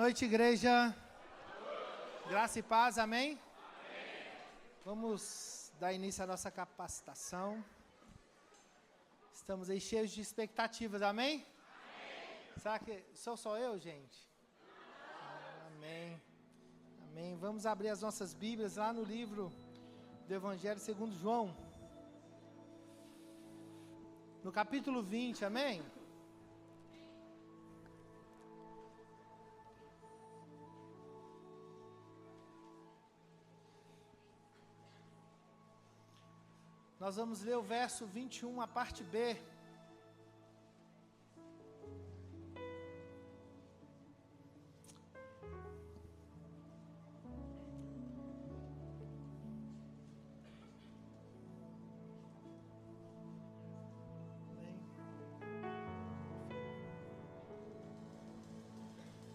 Boa noite, igreja. Graça e paz, amém? Vamos dar início à nossa capacitação. Estamos aí cheios de expectativas, amém? Será que sou só eu, gente? Amém. Amém. Vamos abrir as nossas Bíblias lá no livro do Evangelho segundo João. No capítulo 20, amém? Nós vamos ler o verso 21, a parte B.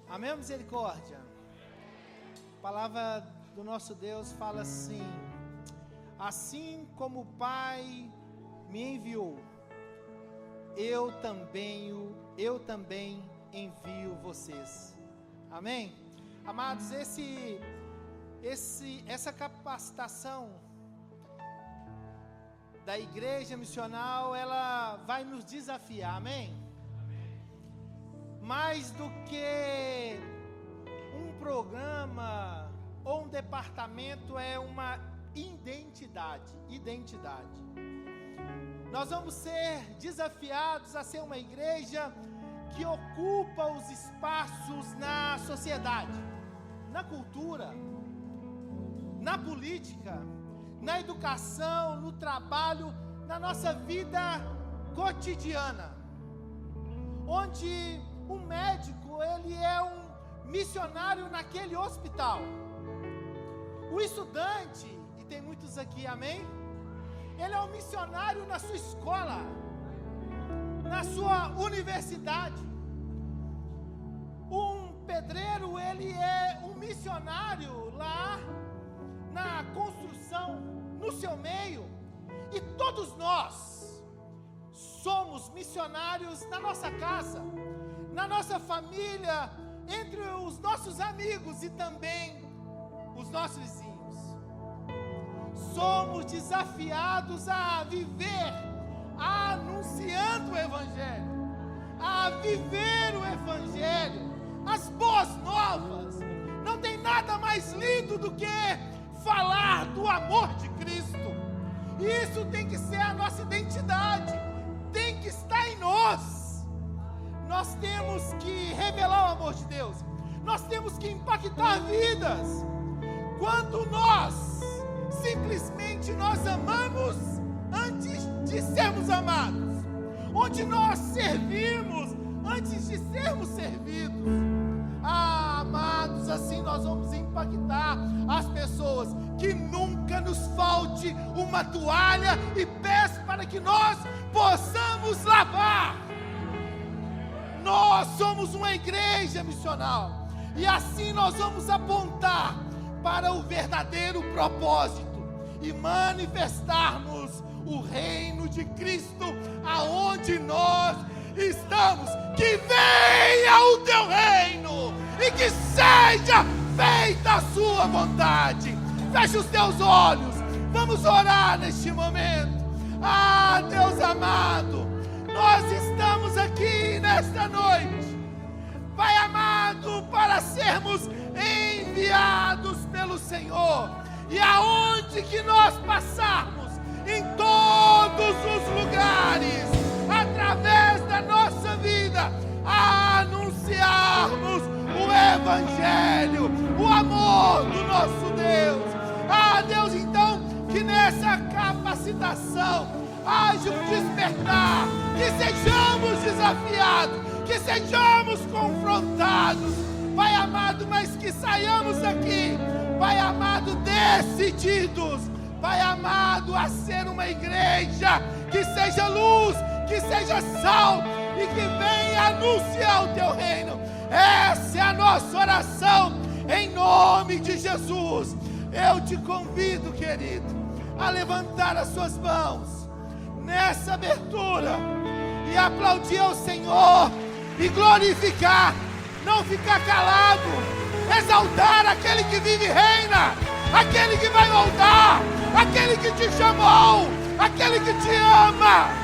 Amém, misericórdia? A palavra do nosso Deus fala assim: assim como o Pai me enviou, eu também envio vocês. Amém? Amados, essa capacitação da igreja missional, ela vai nos desafiar, amém? Mais do que um programa ou um departamento, é uma identidade. Nós vamos ser desafiados a ser uma igreja que ocupa os espaços na sociedade, na cultura, na política, na educação, no trabalho, na nossa vida cotidiana, onde um médico, ele é um missionário naquele hospital. O estudante, e tem muitos aqui, amém? Ele é um missionário na sua escola, na sua universidade. Um pedreiro, ele é um missionário lá na construção, no seu meio. E todos nós somos missionários na nossa casa, na nossa família, entre os nossos amigos e também os nossos vizinhos. Somos desafiados a viver anunciando o Evangelho, a viver o Evangelho, as boas novas. Não tem nada mais lindo do que falar do amor de Cristo. Isso tem que ser a nossa identidade, tem que estar em nós. Nós temos que revelar o amor de Deus, nós temos que impactar vidas. Quando simplesmente nós amamos antes de sermos amados, onde nós servimos antes de sermos servidos. Amados, assim nós vamos impactar as pessoas. Que nunca nos falte uma toalha e pés para que nós possamos lavar. Nós somos uma igreja missional, e assim nós vamos apontar para o verdadeiro propósito e manifestarmos o reino de Cristo aonde nós estamos. Que venha o teu reino e que seja feita a sua vontade. Feche os teus olhos, vamos orar neste momento. Deus amado, nós estamos aqui nesta noite, Pai amado, para sermos enviados pelo Senhor, e aonde que nós passarmos, em todos os lugares, através da nossa vida, anunciarmos o Evangelho, o amor do nosso Deus. Deus, então, que nessa capacitação haja um despertar, que sejamos desafiados, que sejamos confrontados, Pai amado, mas que saiamos daqui, Pai amado, decididos, Pai amado, a ser uma igreja que seja luz, que seja sal e que venha anunciar o teu reino. Essa é a nossa oração, em nome de Jesus. Eu te convido, querido, a levantar as suas mãos nessa abertura e aplaudir ao Senhor e glorificar não ficar calado, exaltar aquele que vive e reina, aquele que vai voltar, aquele que te chamou, aquele que te ama.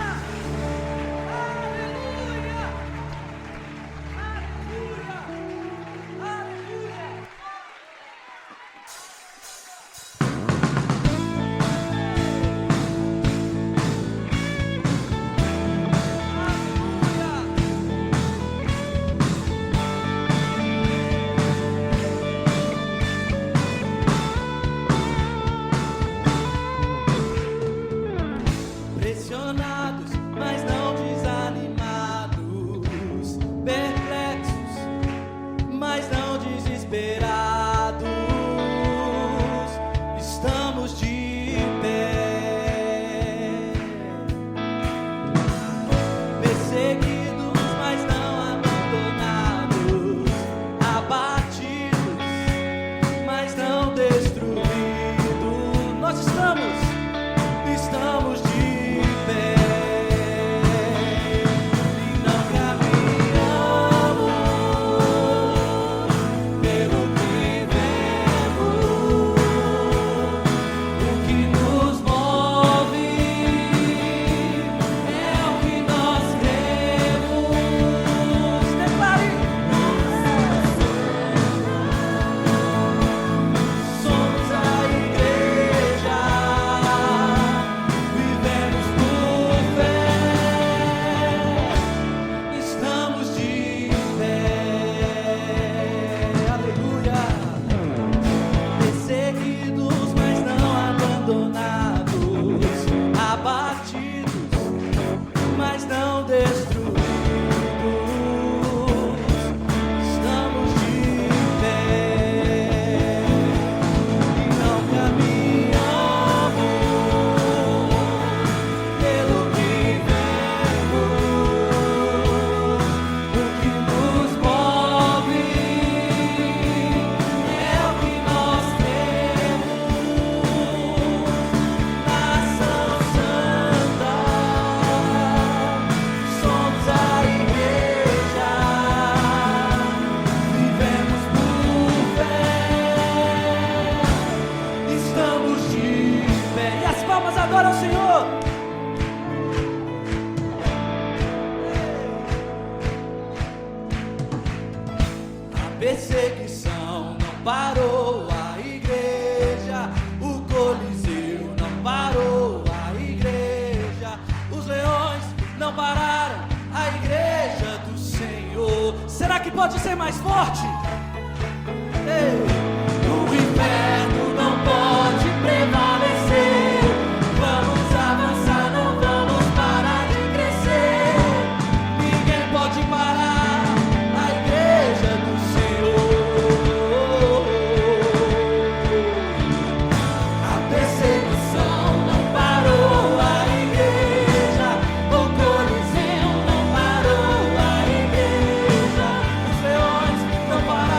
Perseguição não parou a igreja, o Coliseu não parou a igreja, os leões não pararam a igreja do Senhor. Será que pode ser mais forte? Ei. O inferno não pode prevalecer, vamos avançar, não vamos parar de crescer, ninguém pode parar a igreja do Senhor. A perseguição não parou a igreja, o Coliseu não parou a igreja, os leões não pararam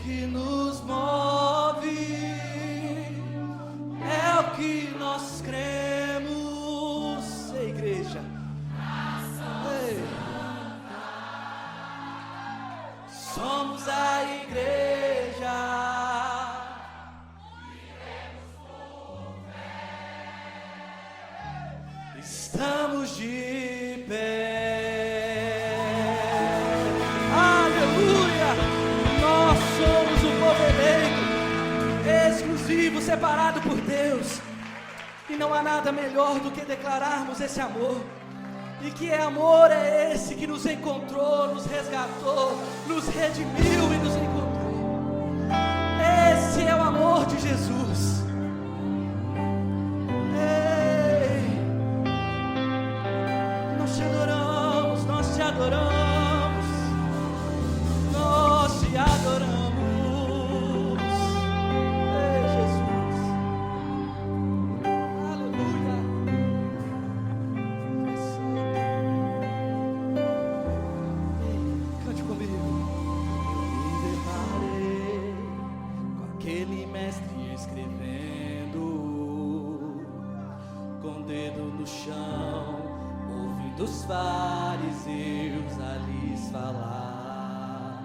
que nos move, é o que nós cremos. Ei, igreja. Ei. Somos a igreja. Estamos de pé. Aleluia! Nós somos o povo eleito, exclusivo, separado por Deus. E não há nada melhor do que declararmos esse amor. E que amor é esse que nos encontrou, nos resgatou, nos redimiu e nos encontrou. Esse é o amor de Jesus. Nós te adoramos, nós te adoramos. Ei, Jesus, aleluia. Cante comigo. Eu me deparei com aquele mestre escrevendo, com o dedo no chão, dos fariseus a lhes falar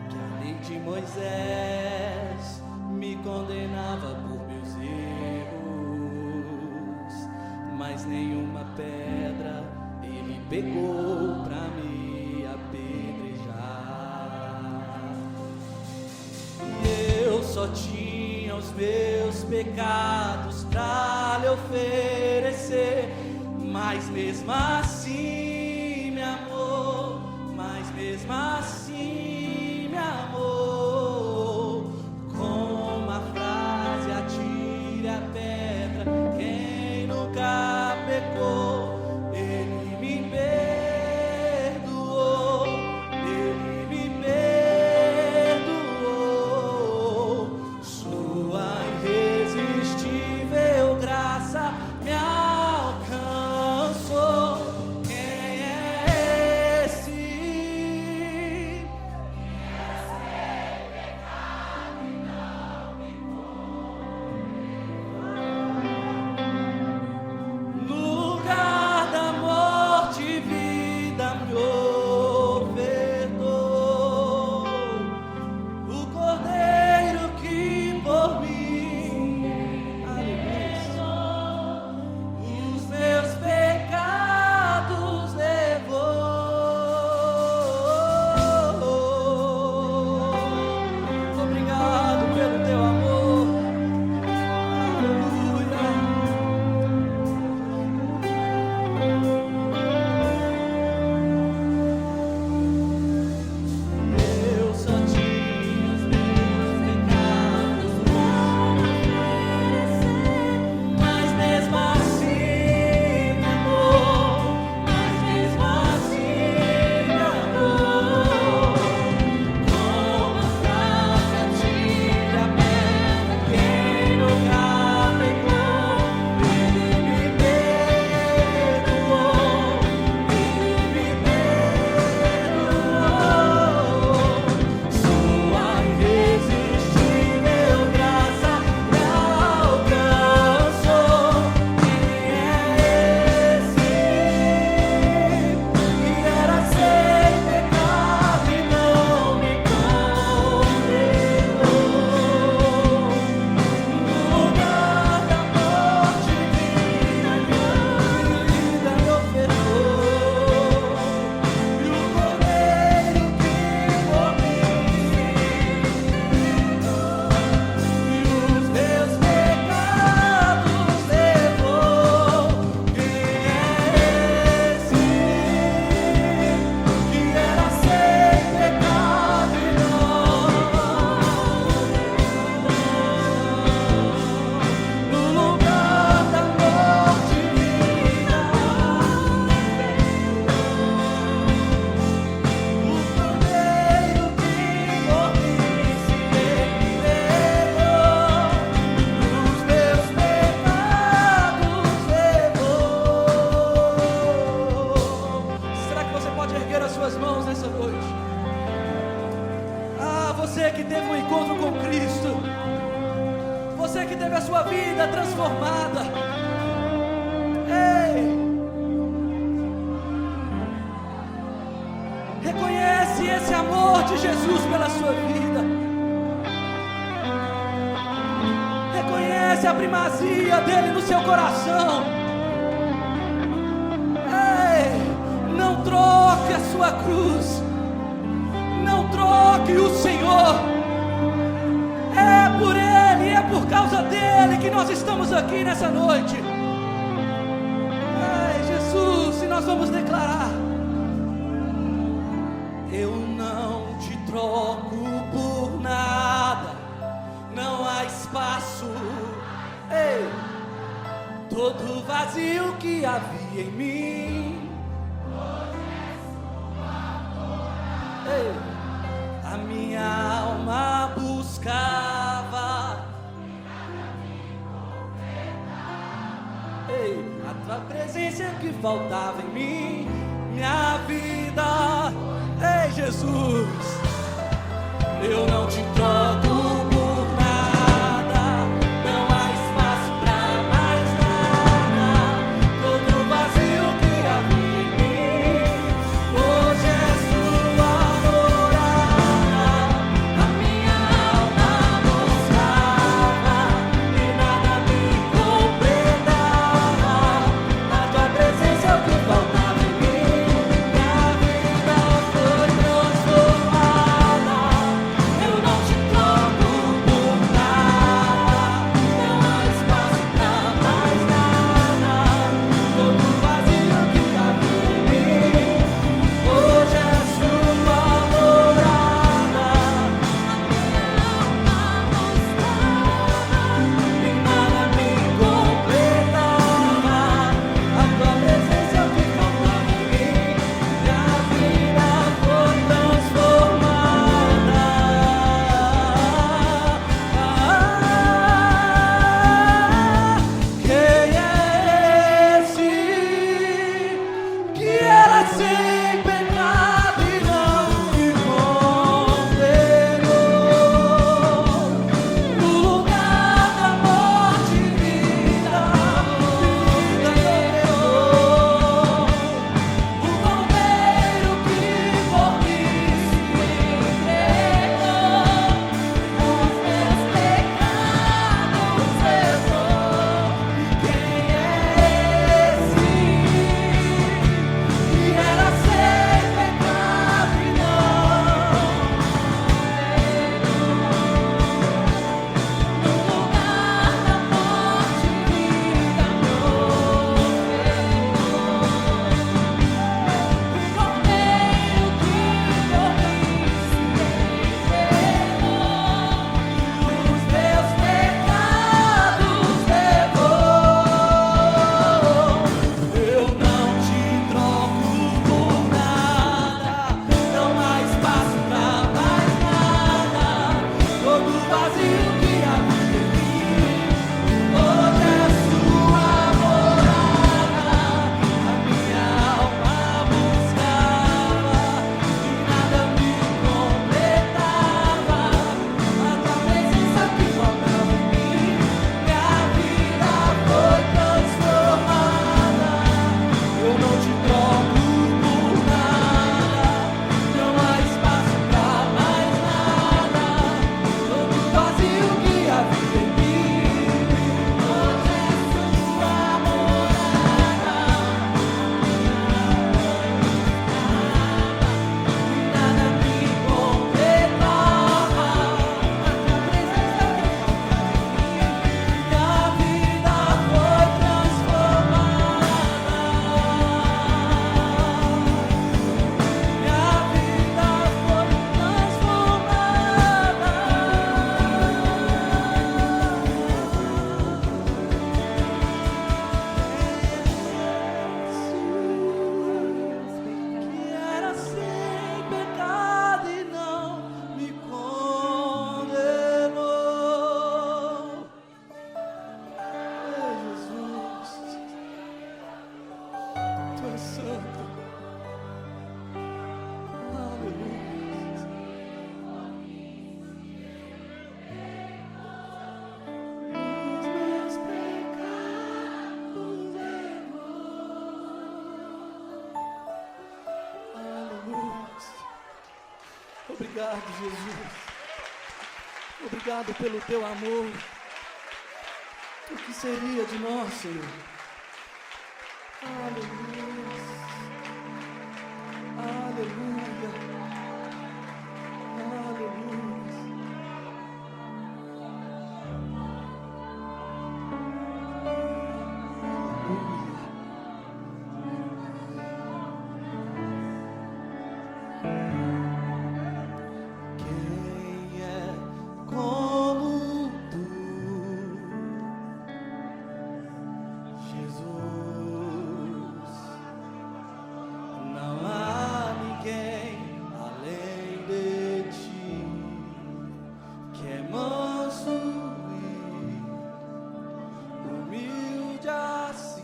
que a lei de Moisés me condenava por meus erros, mas nenhuma pedra ele pegou pra me apedrejar. E eu só tinha os meus pecados pra lhe oferecer, mas mesmo assim me amou, mas mesmo assim me amou. Com uma frase, atire a pedra, quem nunca pecou, ele me perdoou, ele me perdoou. Sua irresistível graça me alcançou. Quem é esse encontro com Cristo, você que teve a sua vida transformada, ei, reconhece esse amor de Jesus pela sua vida, reconhece a primazia dele no seu coração. Ei, não troque a sua cruz, não troque o Senhor. É por Ele, é por causa dEle que nós estamos aqui nessa noite. Ei, Jesus, e nós vamos declarar: eu não te troco por nada, não há espaço. Ei, todo vazio que havia em mim, ei, a minha alma buscava, ei, a tua presença que faltava em mim, minha vida. Ei, Jesus, eu não te troco por nada, não há espaço pra mais nada. Todo vazio que havia em mim, hoje é sua morada. A minha alma buscava e nada me completava. A tua presença é o que faltava em mim, minha vida foi transformada. Eu não te troco por nada, não há espaço pra mais nada. Todo vazio que havia em mim, hoje é sua morada. E nada me completava. A tua presença é o que faltava em mim, minha vida foi transformada. Quem é esse que era sem pecado e não me condenou? No lugar da morte, vida ganhou. O cordeiro que por mim se entregou, os meus pecados levou. Quem é esse que era sem pecado e não no lugar da morte, vida ganhou. O cordeiro que por mim se entregou, os meus pecados levou. Eu não te troco por nada, não há espaço pra mais nada. Todo vazio que havia em mim, hoje é sua morada. A minha alma buscava e nada me completava. A tua presença que faltava em mim, minha vida foi transformada. Eu não te troco por nada, não há espaço pra mais nada. Todo vazio que Obrigado, Jesus. Obrigado pelo teu amor. O que seria de nós, Senhor? Aleluia. Aleluia. Aleluia. Quem é como tu, Jesus? Não há ninguém além de ti, que é manso e humilde assim.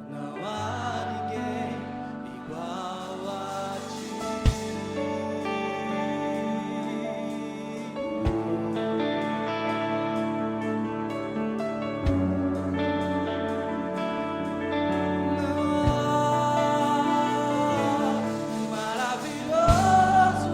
Não há ninguém igual a ti. Maravilhoso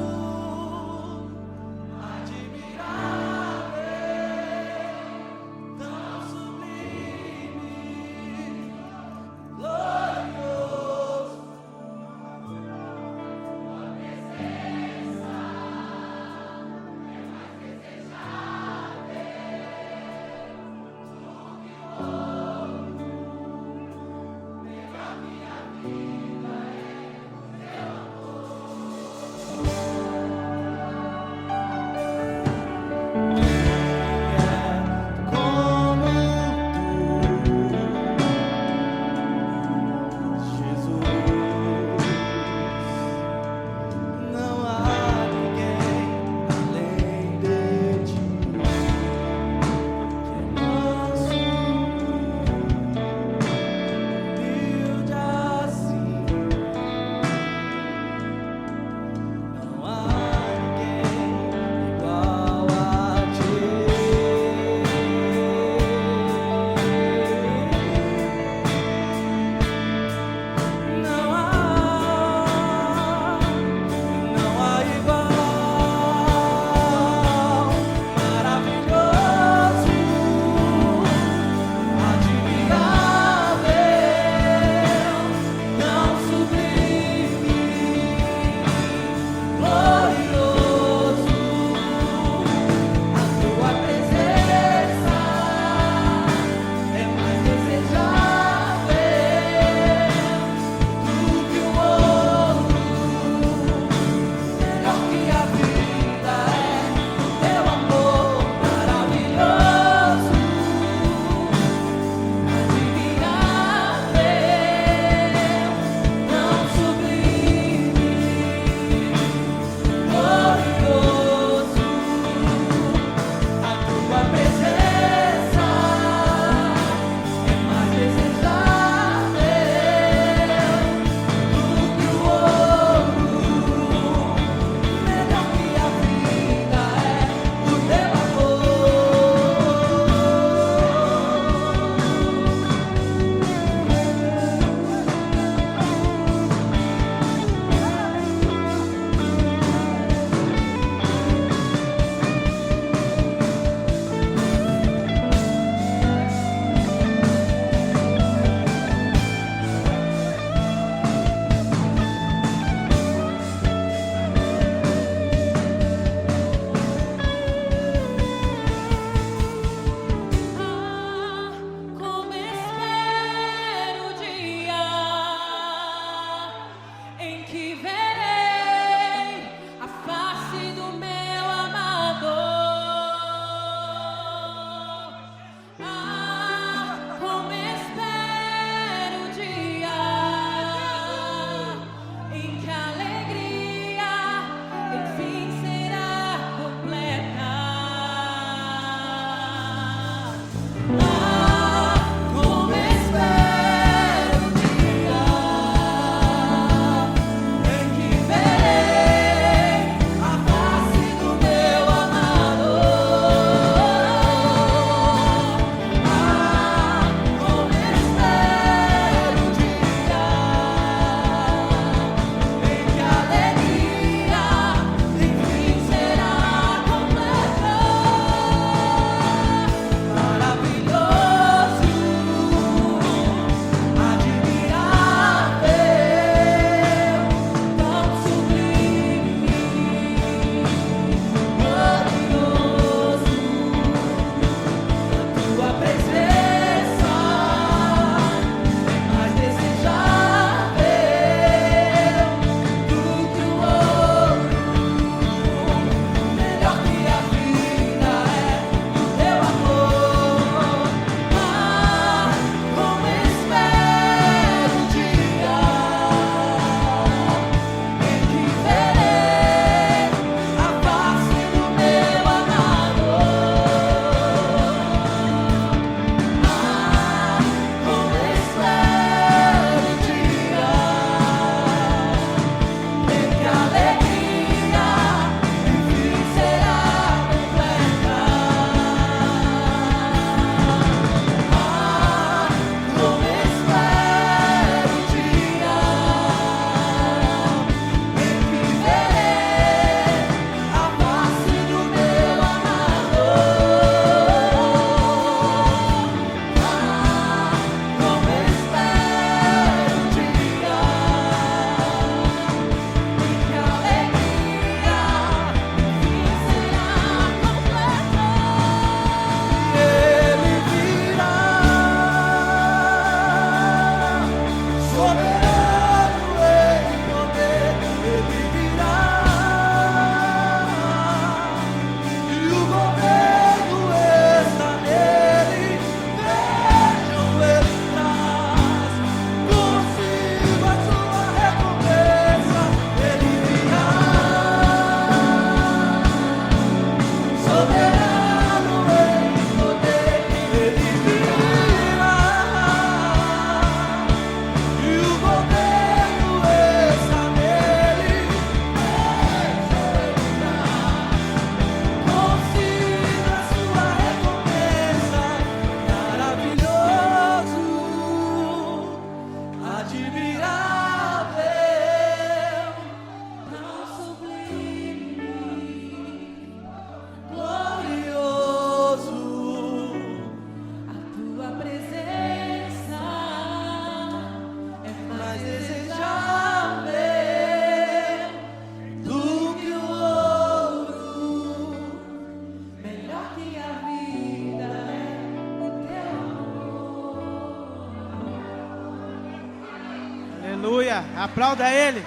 Aleluia. Aplauda Ele.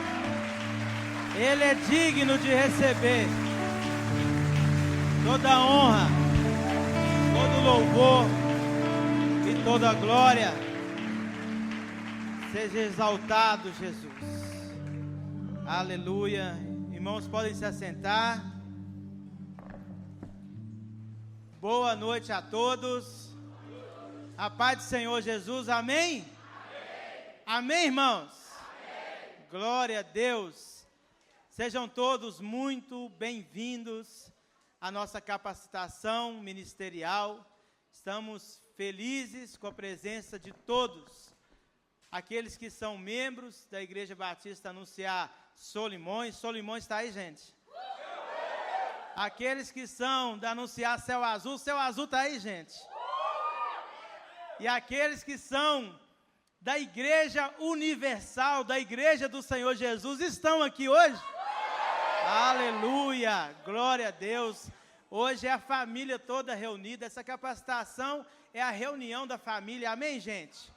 Ele é digno de receber toda a honra, todo louvor e toda a glória. Seja exaltado, Jesus. Aleluia. Irmãos, podem se assentar. Boa noite a todos. A paz do Senhor Jesus. Amém? Amém, irmãos? Amém. Glória a Deus. Sejam todos muito bem-vindos à nossa capacitação ministerial. Estamos felizes com a presença de todos aqueles que são membros da Igreja Batista Anunciar Solimões. Solimões está aí, gente? Aqueles que são da Anunciar Céu Azul está aí, gente? E aqueles que são da Igreja Universal, da Igreja do Senhor Jesus, estão aqui hoje? Aleluia, glória a Deus. Hoje é a família toda reunida. Essa capacitação é a reunião da família, amém, gente?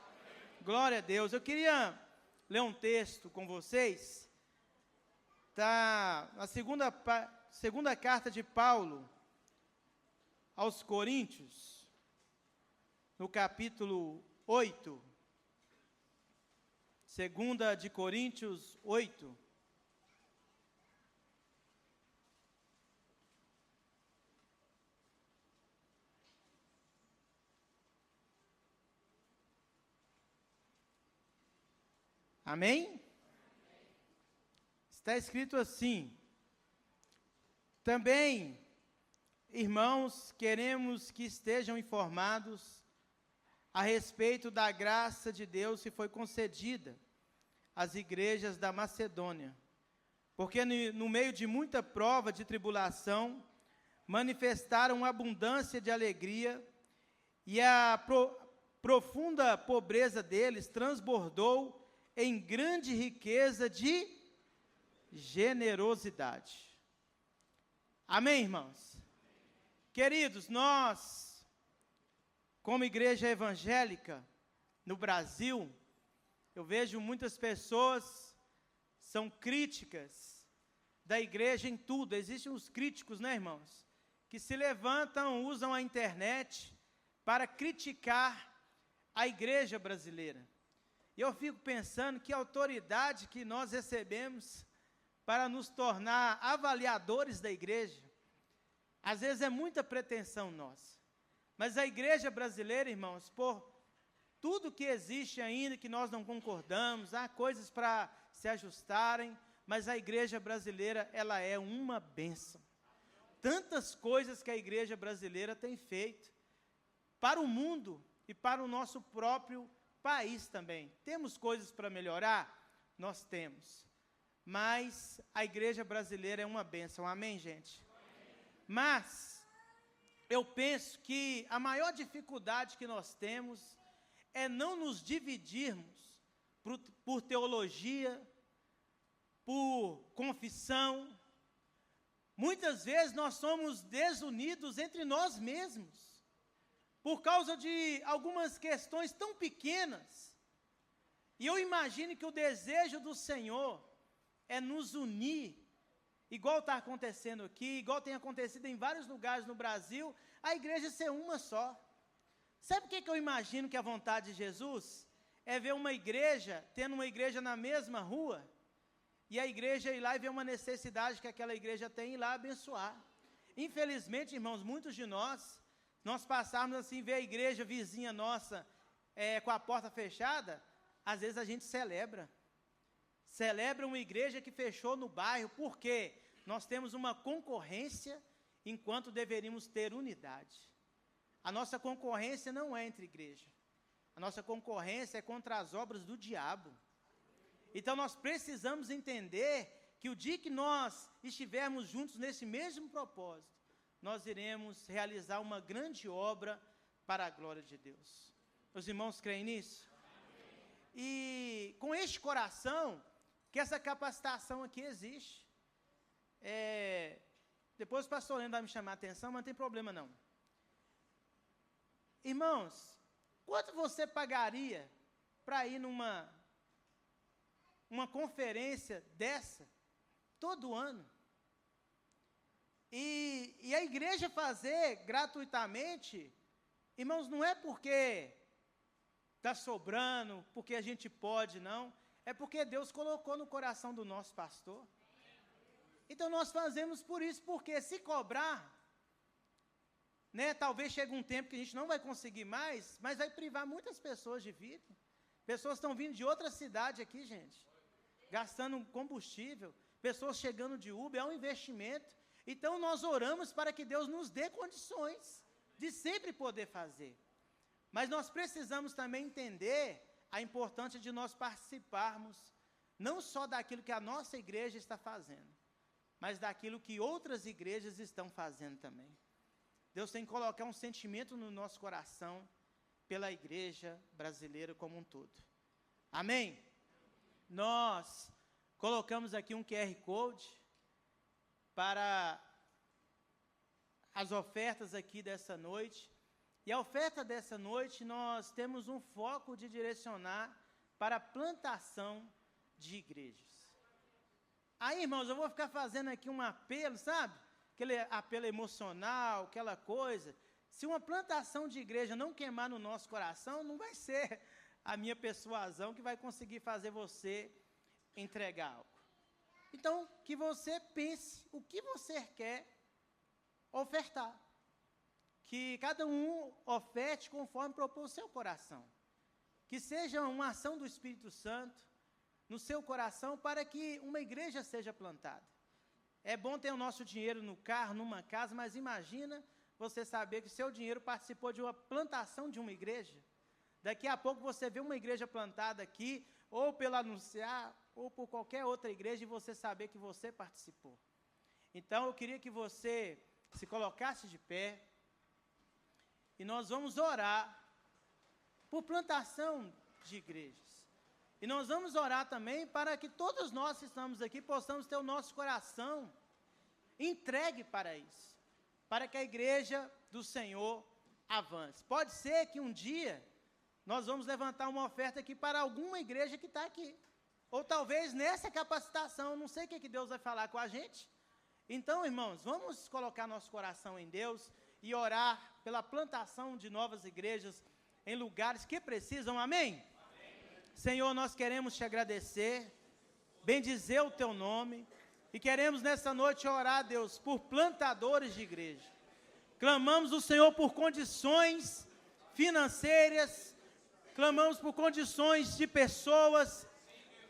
Glória a Deus. Eu queria ler um texto com vocês. Está na segunda carta de Paulo aos Coríntios, no capítulo 8. 2 de Coríntios 8. Amém? Está escrito assim: também, irmãos, queremos que estejam informados a respeito da graça de Deus que foi concedida às igrejas da Macedônia, porque no meio de muita prova de tribulação, manifestaram abundância de alegria, e a profunda pobreza deles transbordou em grande riqueza de generosidade. Amém, irmãos? Queridos, nós, como igreja evangélica no Brasil, eu vejo muitas pessoas são críticas da igreja em tudo. Existem os críticos, né, irmãos? Que se levantam, usam a internet para criticar a igreja brasileira. E eu fico pensando que autoridade que nós recebemos para nos tornar avaliadores da igreja. Às vezes é muita pretensão nossa. Mas a igreja brasileira, irmãos, por tudo que existe ainda que nós não concordamos, há coisas para se ajustarem, mas a igreja brasileira, ela é uma bênção. Tantas coisas que a igreja brasileira tem feito para o mundo e para o nosso próprio país também. Temos coisas para melhorar? Nós temos. Mas a igreja brasileira é uma bênção. Amém, gente? Mas eu penso que a maior dificuldade que nós temos é não nos dividirmos por teologia, por confissão. Muitas vezes nós somos desunidos entre nós mesmos, por causa de algumas questões tão pequenas. E eu imagino que o desejo do Senhor é nos unir, igual está acontecendo aqui, igual tem acontecido em vários lugares no Brasil, a igreja ser uma só. Sabe o que eu imagino que a vontade de Jesus é ver uma igreja, tendo uma igreja na mesma rua, e a igreja ir lá e ver uma necessidade que aquela igreja tem e ir lá abençoar. Infelizmente, irmãos, muitos de nós passarmos assim, ver a igreja vizinha nossa com a porta fechada, às vezes a gente celebra uma igreja que fechou no bairro, porque nós temos uma concorrência, enquanto deveríamos ter unidade. A nossa concorrência não é entre igreja, a nossa concorrência é contra as obras do diabo. Então nós precisamos entender que o dia que nós estivermos juntos nesse mesmo propósito, nós iremos realizar uma grande obra para a glória de Deus. Os irmãos creem nisso? E com este coração, que essa capacitação aqui existe. Depois o pastor Leandro vai me chamar a atenção, mas não tem problema não. Irmãos, quanto você pagaria para ir uma conferência dessa todo ano. E a igreja fazer gratuitamente, irmãos, não é porque está sobrando, porque a gente pode, não. É porque Deus colocou no coração do nosso pastor. Então nós fazemos por isso, porque se cobrar, né, talvez chegue um tempo que a gente não vai conseguir mais, mas vai privar muitas pessoas de vida. Pessoas estão vindo de outra cidade aqui, gente, gastando combustível, pessoas chegando de Uber, é um investimento. Então nós oramos para que Deus nos dê condições de sempre poder fazer. Mas nós precisamos também entender a importância de nós participarmos, não só daquilo que a nossa igreja está fazendo, mas daquilo que outras igrejas estão fazendo também. Deus tem que colocar um sentimento no nosso coração pela igreja brasileira como um todo. Amém? Nós colocamos aqui um QR Code para as ofertas aqui dessa noite. E a oferta dessa noite, nós temos um foco de direcionar para a plantação de igrejas. Aí, irmãos, eu vou ficar fazendo aqui um apelo, sabe? Aquele apelo emocional, aquela coisa. Se uma plantação de igreja não queimar no nosso coração, não vai ser a minha persuasão que vai conseguir fazer você entregar algo. Então, que você pense o que você quer ofertar. Que cada um oferte conforme propôs o seu coração. Que seja uma ação do Espírito Santo no seu coração para que uma igreja seja plantada. É bom ter o nosso dinheiro no carro, numa casa, mas imagina você saber que o seu dinheiro participou de uma plantação de uma igreja. Daqui a pouco você vê uma igreja plantada aqui, ou pelo anunciar, ou por qualquer outra igreja, e você saber que você participou. Então, eu queria que você se colocasse de pé, e nós vamos orar por plantação de igrejas. E nós vamos orar também para que todos nós que estamos aqui possamos ter o nosso coração entregue para isso, para que a igreja do Senhor avance. Pode ser que um dia nós vamos levantar uma oferta aqui para alguma igreja que está aqui, ou talvez nessa capacitação, não sei o que Deus vai falar com a gente. Então, irmãos, vamos colocar nosso coração em Deus e orar pela plantação de novas igrejas em lugares que precisam, amém? Senhor, nós queremos te agradecer, bendizer o teu nome, e queremos nessa noite orar, Deus, por plantadores de igreja. Clamamos o Senhor por condições financeiras, clamamos por condições de pessoas,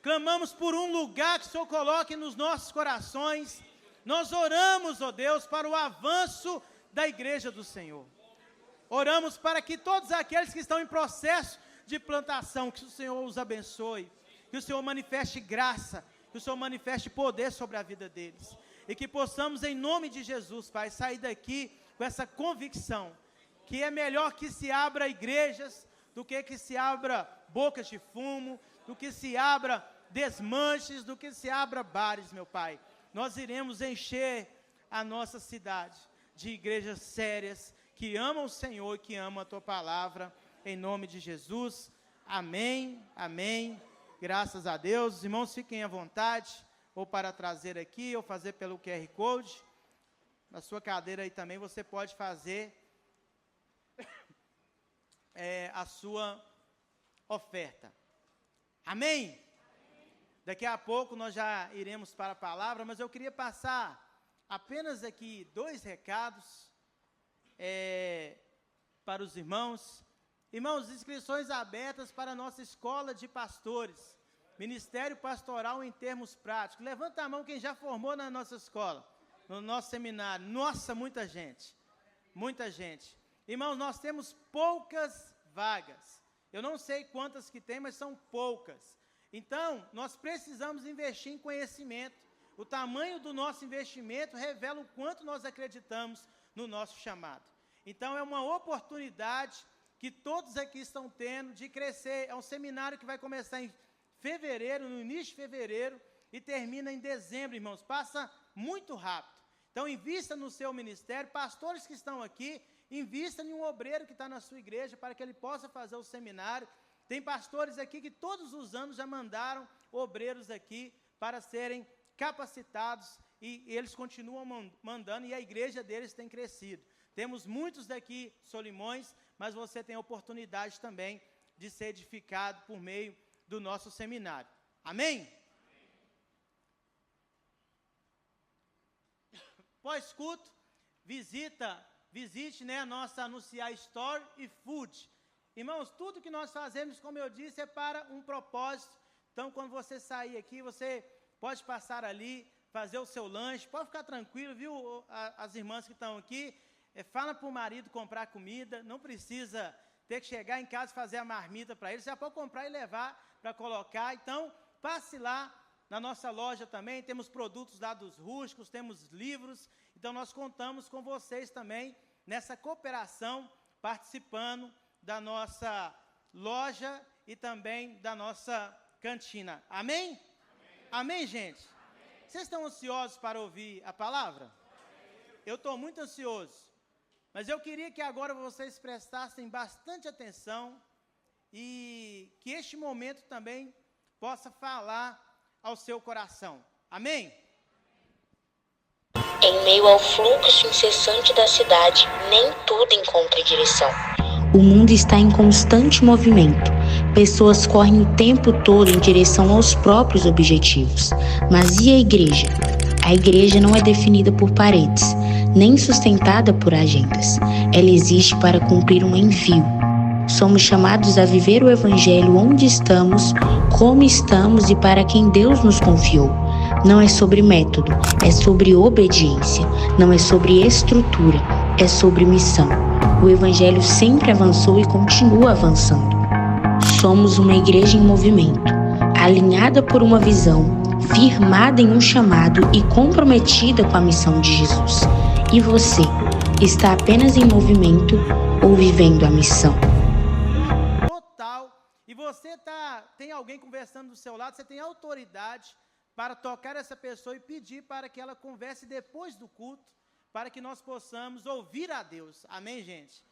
clamamos por um lugar que o Senhor coloque nos nossos corações. Nós oramos, ó Deus, para o avanço da igreja do Senhor. Oramos para que todos aqueles que estão em processo de plantação, que o Senhor os abençoe, que o Senhor manifeste graça, que o Senhor manifeste poder sobre a vida deles, e que possamos, em nome de Jesus, Pai, sair daqui com essa convicção, que é melhor que se abra igrejas, do que se abra bocas de fumo, do que se abra desmanches, do que se abra bares, meu Pai. Nós iremos encher a nossa cidade de igrejas sérias, que amam o Senhor e que amam a Tua palavra, em nome de Jesus, amém, amém, graças a Deus. Os irmãos fiquem à vontade, ou para trazer aqui, ou fazer pelo QR Code, na sua cadeira aí também você pode fazer a sua oferta, amém? Daqui a pouco nós já iremos para a palavra, mas eu queria passar apenas aqui 2 recados para os irmãos. Irmãos, inscrições abertas para a nossa escola de pastores, Ministério Pastoral em termos práticos. Levanta a mão quem já formou na nossa escola, no nosso seminário. Nossa, muita gente, muita gente. Irmãos, nós temos poucas vagas. Eu não sei quantas que tem, mas são poucas. Então, nós precisamos investir em conhecimento. O tamanho do nosso investimento revela o quanto nós acreditamos no nosso chamado. Então, é uma oportunidade que todos aqui estão tendo de crescer. É um seminário que vai começar em fevereiro, no início de fevereiro, e termina em dezembro, irmãos. Passa muito rápido. Então, invista no seu ministério. Pastores que estão aqui, invista em um obreiro que está na sua igreja, para que ele possa fazer o seminário. Tem pastores aqui que todos os anos já mandaram obreiros aqui para serem capacitados e eles continuam mandando e a igreja deles tem crescido. Temos muitos daqui Solimões, mas você tem a oportunidade também de ser edificado por meio do nosso seminário. Amém? Pós-culto, visite, a nossa Anunciar Store e Food. Irmãos, tudo que nós fazemos, como eu disse, é para um propósito. Então, quando você sair aqui, você pode passar ali, fazer o seu lanche, pode ficar tranquilo, viu? As irmãs que estão aqui, fala para o marido comprar comida, não precisa ter que chegar em casa e fazer a marmita para ele, você já pode comprar e levar para colocar. Então, passe lá na nossa loja também, temos produtos lá dos rústicos, temos livros, então nós contamos com vocês também nessa cooperação, participando da nossa loja e também da nossa cantina. Amém? Amém, amém, gente? Amém. Vocês estão ansiosos para ouvir a palavra? Amém. Eu estou muito ansioso, mas eu queria que agora vocês prestassem bastante atenção e que este momento também possa falar ao seu coração. Amém? Em meio ao fluxo incessante da cidade, nem tudo encontra direção. O mundo está em constante movimento. Pessoas correm o tempo todo em direção aos próprios objetivos. Mas e a igreja? A igreja não é definida por paredes, nem sustentada por agendas. Ela existe para cumprir um envio. Somos chamados a viver o Evangelho onde estamos, como estamos e para quem Deus nos confiou. Não é sobre método, é sobre obediência. Não é sobre estrutura, é sobre missão. O Evangelho sempre avançou e continua avançando. Somos uma igreja em movimento, alinhada por uma visão, firmada em um chamado e comprometida com a missão de Jesus. E você, está apenas em movimento ou vivendo a missão? Total. E você tem alguém conversando do seu lado, você tem autoridade para tocar essa pessoa e pedir para que ela converse depois do culto, para que nós possamos ouvir a Deus. Amém, gente?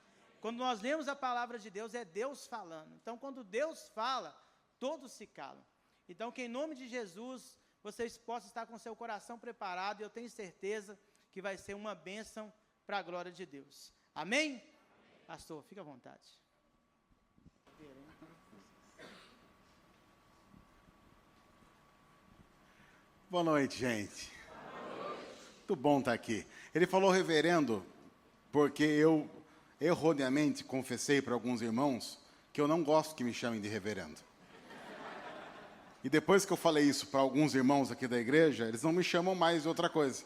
Quando nós lemos a palavra de Deus, é Deus falando. Então, quando Deus fala, todos se calam. Então, que em nome de Jesus, vocês possam estar com seu coração preparado, e eu tenho certeza que vai ser uma bênção para a glória de Deus. Amém? Amém. Pastor, fica à vontade. Boa noite, gente. Boa noite. Muito bom estar aqui. Ele falou reverendo, porque eu erroneamente confessei para alguns irmãos que eu não gosto que me chamem de reverendo. E depois que eu falei isso para alguns irmãos aqui da igreja, eles não me chamam mais de outra coisa.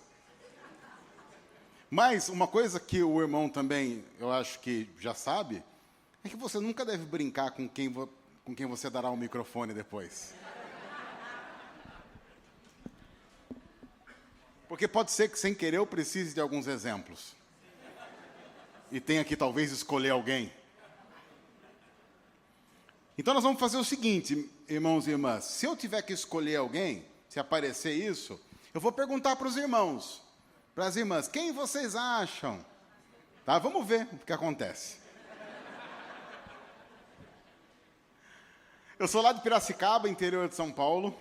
Mas uma coisa que o irmão também, eu acho que já sabe, é que você nunca deve brincar com quem você dará o microfone depois. Porque pode ser que, sem querer, eu precise de alguns exemplos. E tenha que, talvez, escolher alguém. Então, nós vamos fazer o seguinte, irmãos e irmãs. Se eu tiver que escolher alguém, se aparecer isso, eu vou perguntar para os irmãos, para as irmãs, quem vocês acham? Tá? Vamos ver o que acontece. Eu sou lá de Piracicaba, interior de São Paulo.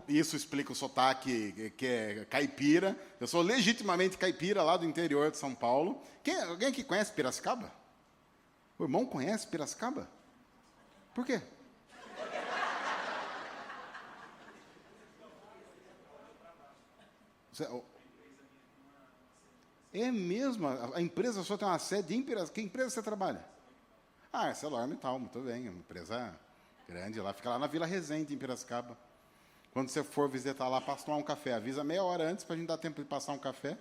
Isso explica o sotaque, que é caipira. Eu sou legitimamente caipira lá do interior de São Paulo. Alguém aqui conhece Piracicaba? O irmão conhece Piracicaba? Por quê? É mesmo? A empresa só tem uma sede em Piracicaba. Que empresa você trabalha? É ArcelorMittal, muito bem, uma empresa grande lá, fica lá na Vila Resende, em Piracicaba. Quando você for visitar lá, passa tomar um café. Avisa meia hora antes para a gente dar tempo de passar um café.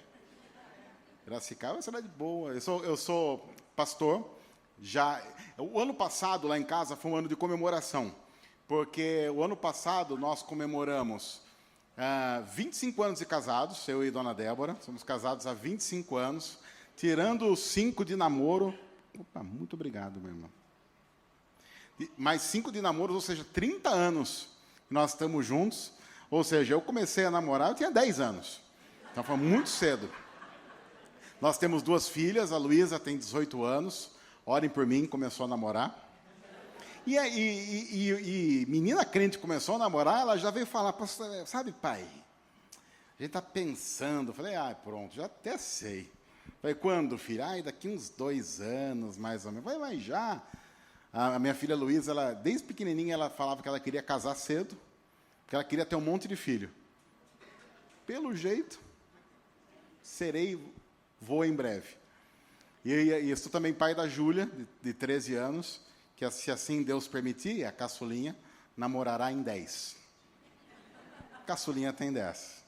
Piracicaba é uma cidade boa. Eu sou pastor. O ano passado, lá em casa, foi um ano de comemoração. Porque o ano passado nós comemoramos 25 anos de casados, eu e Dona Débora. Somos casados há 25 anos. Tirando os 5 de namoro. Opa, muito obrigado, meu irmão. Mais 5 de namoro, ou seja, 30 anos que nós estamos juntos. Ou seja, eu comecei a namorar, eu tinha 10 anos. Então foi muito cedo. Nós temos 2 filhas, a Luísa tem 18 anos. Orem por mim, começou a namorar. E menina crente começou a namorar, ela já veio falar, pastor, sabe, pai, a gente está pensando. Eu falei, pronto, já até sei. Falei, quando, filha? Daqui uns 2 anos, mais ou menos. Falei, mas já. A minha filha Luísa, ela, desde pequenininha, ela falava que ela queria casar cedo, porque ela queria ter um monte de filho. Pelo jeito, vou em breve. E sou também pai da Júlia, de 13 anos, que, se assim Deus permitir, a caçulinha, namorará em 10. Caçulinha tem 10.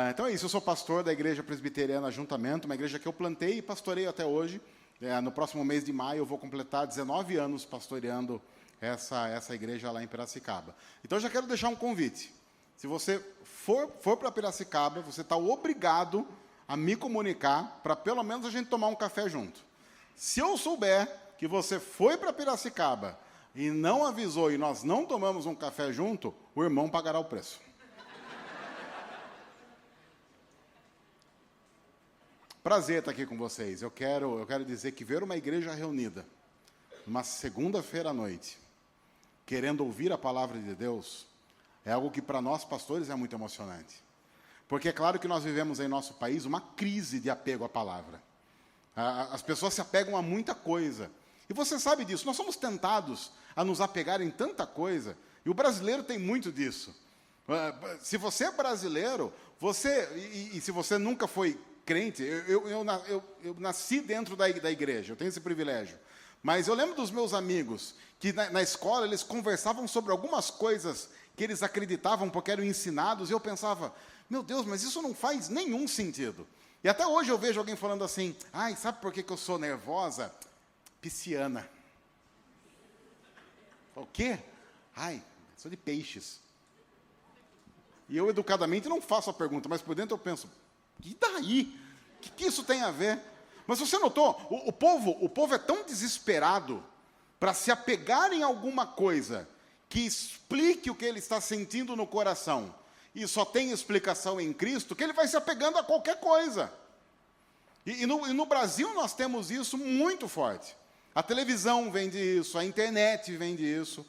Então é isso, eu sou pastor da Igreja Presbiteriana Ajuntamento, uma igreja que eu plantei e pastoreio até hoje. No próximo mês de maio eu vou completar 19 anos pastoreando essa igreja lá em Piracicaba. Então eu já quero deixar um convite. Se você for para Piracicaba, você está obrigado a me comunicar para pelo menos a gente tomar um café junto. Se eu souber que você foi para Piracicaba e não avisou e nós não tomamos um café junto, o irmão pagará o preço. Prazer estar aqui com vocês. Eu quero dizer que ver uma igreja reunida, numa segunda-feira à noite, querendo ouvir a palavra de Deus, é algo que para nós pastores é muito emocionante. Porque é claro que nós vivemos em nosso país uma crise de apego à palavra. As pessoas se apegam a muita coisa. E você sabe disso, nós somos tentados a nos apegar em tanta coisa, e o brasileiro tem muito disso. Se você é brasileiro, e se você nunca foi crente, eu nasci dentro da igreja, eu tenho esse privilégio. Mas eu lembro dos meus amigos, que na escola eles conversavam sobre algumas coisas que eles acreditavam porque eram ensinados, e eu pensava, meu Deus, mas isso não faz nenhum sentido. E até hoje eu vejo alguém falando assim, sabe por que eu sou nervosa? Pisciana. O quê? Sou de peixes. E eu educadamente não faço a pergunta, mas por dentro eu penso, e daí? O que isso tem a ver? Mas você notou, o povo é tão desesperado para se apegar em alguma coisa que explique o que ele está sentindo no coração, e só tem explicação em Cristo, que ele vai se apegando a qualquer coisa. E no Brasil nós temos isso muito forte. A televisão vem disso, a internet vem disso.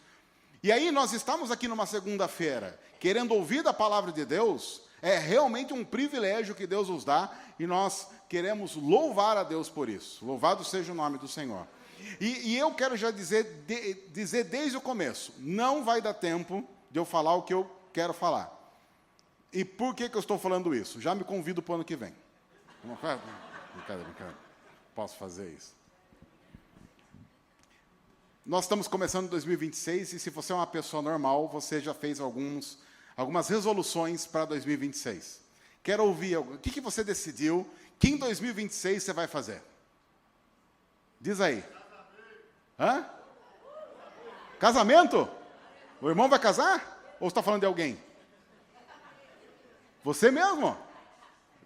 E aí nós estamos aqui numa segunda-feira, querendo ouvir da palavra de Deus. É realmente um privilégio que Deus nos dá, e nós queremos louvar a Deus por isso. Louvado seja o nome do Senhor. E eu quero já dizer desde o começo, não vai dar tempo de eu falar o que eu quero falar. E por que eu estou falando isso? Já me convido para o ano que vem. Brincadeira. Posso fazer isso. Nós estamos começando 2026, e se você é uma pessoa normal, você já fez algumas resoluções para 2026. Quero ouvir, o que você decidiu, que em 2026 você vai fazer? Diz aí. Casamento? O irmão vai casar? Ou você está falando de alguém? Você mesmo?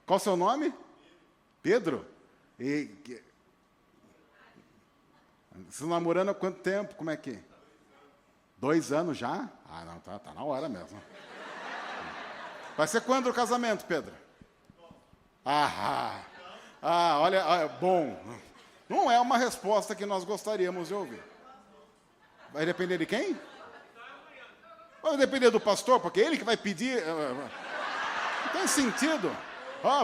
Qual o seu nome? Pedro? Vocês estão namorando há quanto tempo? Como é que? 2 anos já? Não, tá na hora mesmo. Vai ser quando o casamento, Pedro? Olha, bom. Não é uma resposta que nós gostaríamos de ouvir. Vai depender de quem? Vai depender do pastor, porque é ele que vai pedir. Não tem sentido.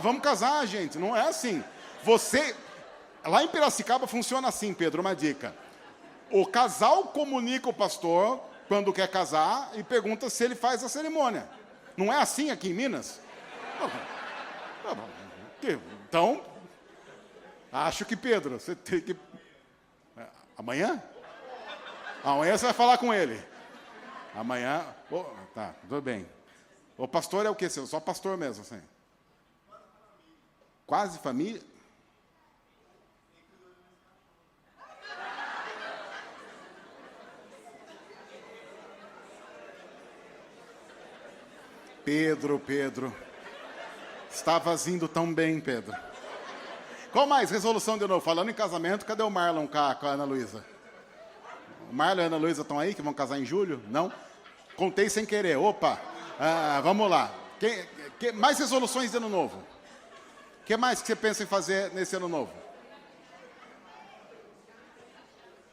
Vamos casar, gente. Não é assim. Lá em Piracicaba funciona assim, Pedro, uma dica. O casal comunica o pastor quando quer casar e pergunta se ele faz a cerimônia. Não é assim aqui em Minas? Então, acho que, Pedro, você tem que... Amanhã? Amanhã você vai falar com ele. Amanhã... tá, tudo bem. O pastor é o quê? Só pastor mesmo, assim. Quase família? Pedro, estavas indo tão bem, Pedro. Qual mais? Resolução de novo. Falando em casamento, cadê o Marlon com a Ana Luísa? O Marlon e a Ana Luísa estão aí, que vão casar em julho? Não? Contei sem querer. Opa! Vamos lá. Mais resoluções de ano novo? O que mais que você pensa em fazer nesse ano novo?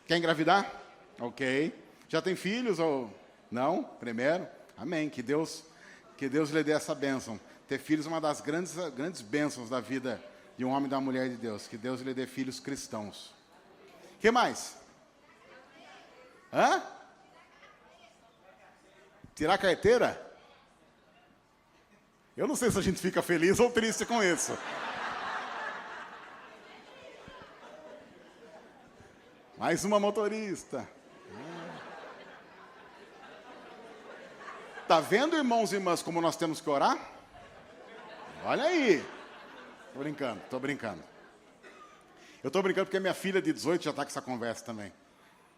Quer engravidar? Ok. Já tem filhos ou não? Primeiro? Amém. Que Deus lhe dê essa bênção. Ter filhos é uma das grandes bênçãos da vida de um homem e da mulher de Deus. Que Deus lhe dê filhos cristãos. O que mais? Hã? Tirar a carteira? Eu não sei se a gente fica feliz ou triste com isso. Mais uma motorista. Tá vendo, irmãos e irmãs, como nós temos que orar? Olha aí. Tô brincando. Eu tô brincando porque minha filha de 18 já tá com essa conversa também.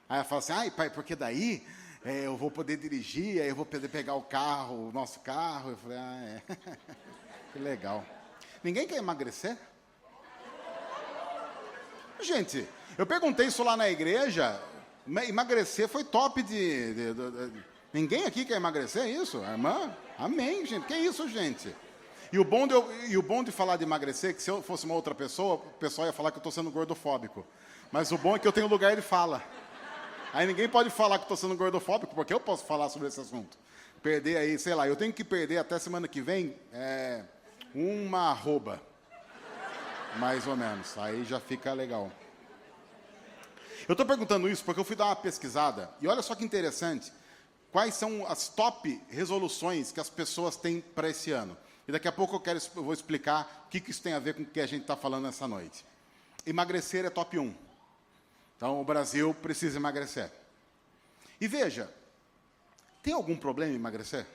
Aí ela fala assim, ai pai, porque daí eu vou poder dirigir, aí eu vou poder pegar o nosso carro. Eu falei, que legal. Ninguém quer emagrecer? Gente, eu perguntei isso lá na igreja, emagrecer foi top Ninguém aqui quer emagrecer, é isso? Irmã? Amém, gente. Que isso, gente? E o bom de falar de emagrecer, que se eu fosse uma outra pessoa, o pessoal ia falar que eu estou sendo gordofóbico. Mas o bom é que eu tenho lugar de fala. Aí ninguém pode falar que estou sendo gordofóbico, porque eu posso falar sobre esse assunto. Perder aí, sei lá, eu tenho que perder até semana que vem uma arroba. Mais ou menos. Aí já fica legal. Eu estou perguntando isso porque eu fui dar uma pesquisada. E olha só que interessante. Quais são as top resoluções que as pessoas têm para esse ano? E daqui a pouco eu vou explicar o que isso tem a ver com o que a gente está falando nessa noite. Emagrecer é top 1. Então, o Brasil precisa emagrecer. E veja, tem algum problema em emagrecer?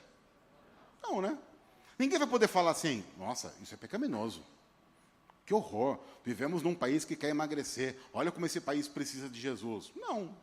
Não, né? Ninguém vai poder falar assim, nossa, isso é pecaminoso. Que horror, vivemos num país que quer emagrecer. Olha como esse país precisa de Jesus. Não,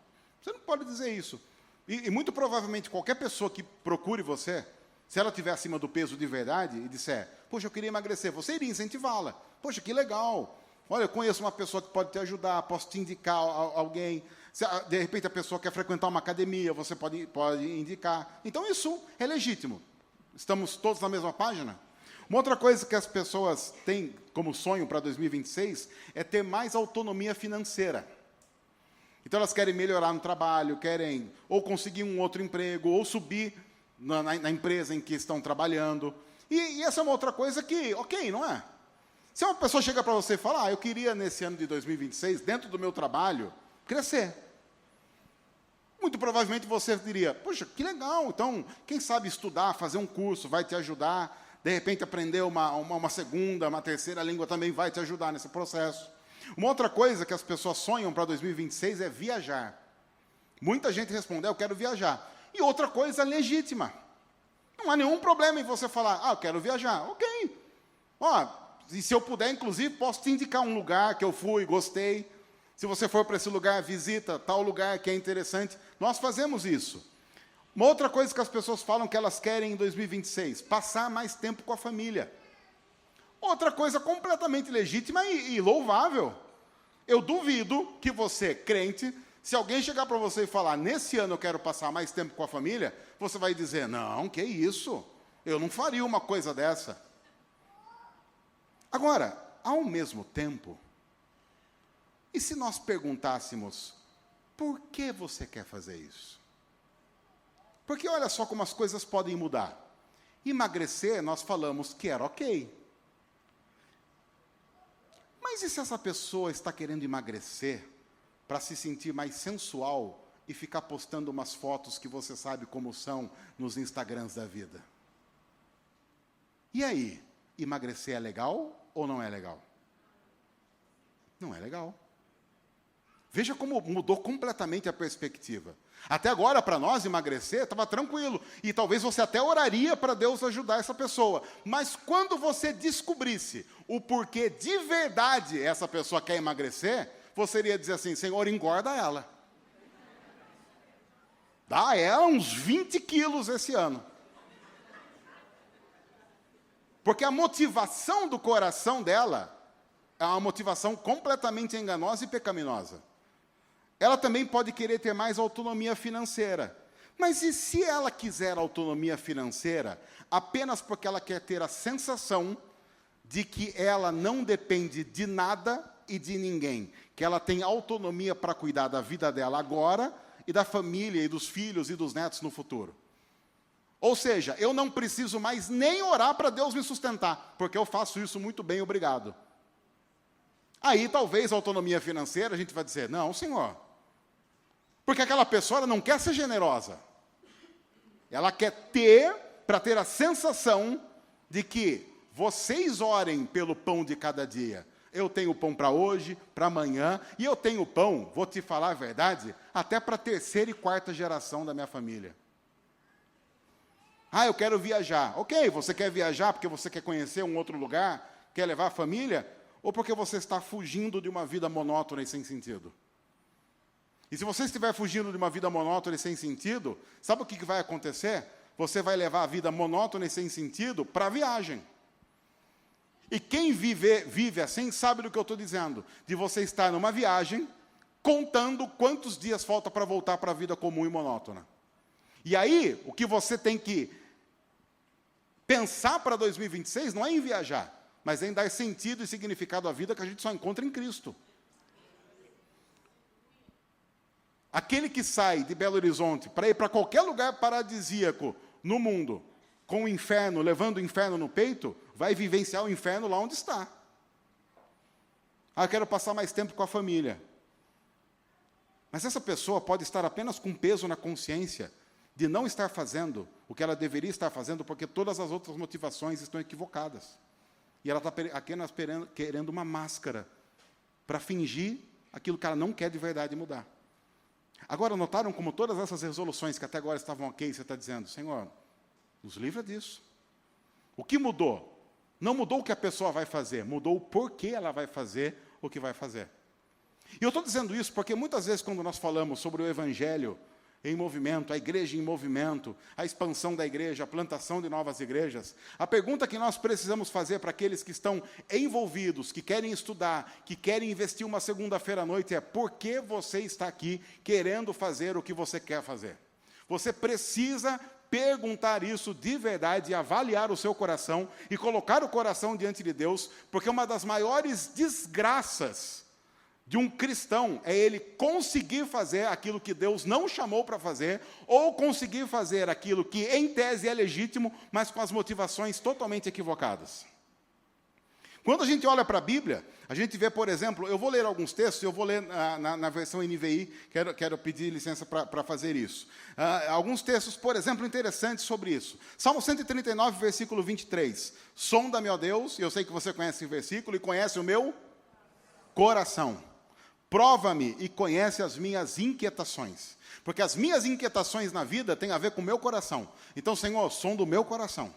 você não pode dizer isso. E muito provavelmente qualquer pessoa que procure você, se ela estiver acima do peso de verdade e disser, poxa, eu queria emagrecer, você iria incentivá-la. Poxa, que legal. Olha, eu conheço uma pessoa que pode te ajudar, posso te indicar alguém. Se, de repente a pessoa quer frequentar uma academia, você pode indicar. Então isso é legítimo. Estamos todos na mesma página? Uma outra coisa que as pessoas têm como sonho para 2026 é ter mais autonomia financeira. Então elas querem melhorar no trabalho, querem ou conseguir um outro emprego, ou subir na empresa em que estão trabalhando. E essa é uma outra coisa que, ok, não é? Se uma pessoa chega para você e fala, eu queria nesse ano de 2026, dentro do meu trabalho, crescer. Muito provavelmente você diria, poxa, que legal, então, quem sabe estudar, fazer um curso vai te ajudar, de repente aprender uma segunda, uma terceira língua também vai te ajudar nesse processo. Uma outra coisa que as pessoas sonham para 2026 é viajar. Muita gente responde, eu quero viajar. E outra coisa legítima. Não há nenhum problema em você falar, eu quero viajar. Ok. E se eu puder, inclusive, posso te indicar um lugar que eu fui, gostei. Se você for para esse lugar, visita tal lugar que é interessante. Nós fazemos isso. Uma outra coisa que as pessoas falam que elas querem em 2026, passar mais tempo com a família. Outra coisa completamente legítima e louvável. Eu duvido que você, crente, se alguém chegar para você e falar, nesse ano eu quero passar mais tempo com a família, você vai dizer, não, que isso? Eu não faria uma coisa dessa. Agora, ao mesmo tempo, e se nós perguntássemos, por que você quer fazer isso? Porque olha só como as coisas podem mudar. Emagrecer, nós falamos que era ok. Mas e se essa pessoa está querendo emagrecer para se sentir mais sensual e ficar postando umas fotos que você sabe como são nos Instagrams da vida? E aí, emagrecer é legal ou não é legal? Não é legal. Veja como mudou completamente a perspectiva. Até agora, para nós, emagrecer estava tranquilo. E talvez você até oraria para Deus ajudar essa pessoa. Mas quando você descobrisse o porquê de verdade essa pessoa quer emagrecer, você iria dizer assim, Senhor, engorda ela. Dá a ela uns 20 quilos esse ano. Porque a motivação do coração dela é uma motivação completamente enganosa e pecaminosa. Ela também pode querer ter mais autonomia financeira. Mas e se ela quiser autonomia financeira apenas porque ela quer ter a sensação de que ela não depende de nada e de ninguém, que ela tem autonomia para cuidar da vida dela agora e da família, e dos filhos e dos netos no futuro. Ou seja, eu não preciso mais nem orar para Deus me sustentar, porque eu faço isso muito bem, obrigado. Aí talvez a autonomia financeira, a gente vai dizer, não, Senhor, porque aquela pessoa ela não quer ser generosa. Ela quer ter, para ter a sensação de que vocês orem pelo pão de cada dia. Eu tenho pão para hoje, para amanhã, e eu tenho pão, vou te falar a verdade, até para a terceira e quarta geração da minha família. Ah, eu quero viajar. Ok, você quer viajar porque você quer conhecer um outro lugar, quer levar a família, ou porque você está fugindo de uma vida monótona e sem sentido? E se você estiver fugindo de uma vida monótona e sem sentido, sabe o que vai acontecer? Você vai levar a vida monótona e sem sentido para a viagem. E quem vive assim sabe do que eu estou dizendo. De você estar numa viagem, contando quantos dias falta para voltar para a vida comum e monótona. E aí, o que você tem que pensar para 2026 não é em viajar, mas é em dar sentido e significado à vida que a gente só encontra em Cristo. Aquele que sai de Belo Horizonte para ir para qualquer lugar paradisíaco no mundo, com o inferno, levando o inferno no peito, vai vivenciar o inferno lá onde está. Ah, eu quero passar mais tempo com a família. Mas essa pessoa pode estar apenas com peso na consciência de não estar fazendo o que ela deveria estar fazendo, porque todas as outras motivações estão equivocadas. E ela está apenas querendo uma máscara para fingir aquilo que ela não quer de verdade mudar. Agora, notaram como todas essas resoluções que até agora estavam ok, você está dizendo, Senhor, nos livra disso. O que mudou? Não mudou o que a pessoa vai fazer, mudou o porquê ela vai fazer o que vai fazer. E eu estou dizendo isso porque muitas vezes quando nós falamos sobre o Evangelho em movimento, a igreja em movimento, a expansão da igreja, a plantação de novas igrejas, a pergunta que nós precisamos fazer para aqueles que estão envolvidos, que querem estudar, que querem investir uma segunda-feira à noite é: por que você está aqui querendo fazer o que você quer fazer? Você precisa perguntar isso de verdade, avaliar o seu coração e colocar o coração diante de Deus, porque uma das maiores desgraças de um cristão é ele conseguir fazer aquilo que Deus não chamou para fazer, ou conseguir fazer aquilo que em tese é legítimo, mas com as motivações totalmente equivocadas. Quando a gente olha para a Bíblia, a gente vê, por exemplo, eu vou ler alguns textos, eu vou ler na versão NVI, quero pedir licença para fazer isso. Alguns textos, por exemplo, interessantes sobre isso. Salmo 139, versículo 23. Sonda-me, ó Deus, e eu sei que você conhece esse versículo, e conhece o meu coração. Prova-me e conhece as minhas inquietações. Porque as minhas inquietações na vida têm a ver com o meu coração. Então, Senhor, sonda o meu coração.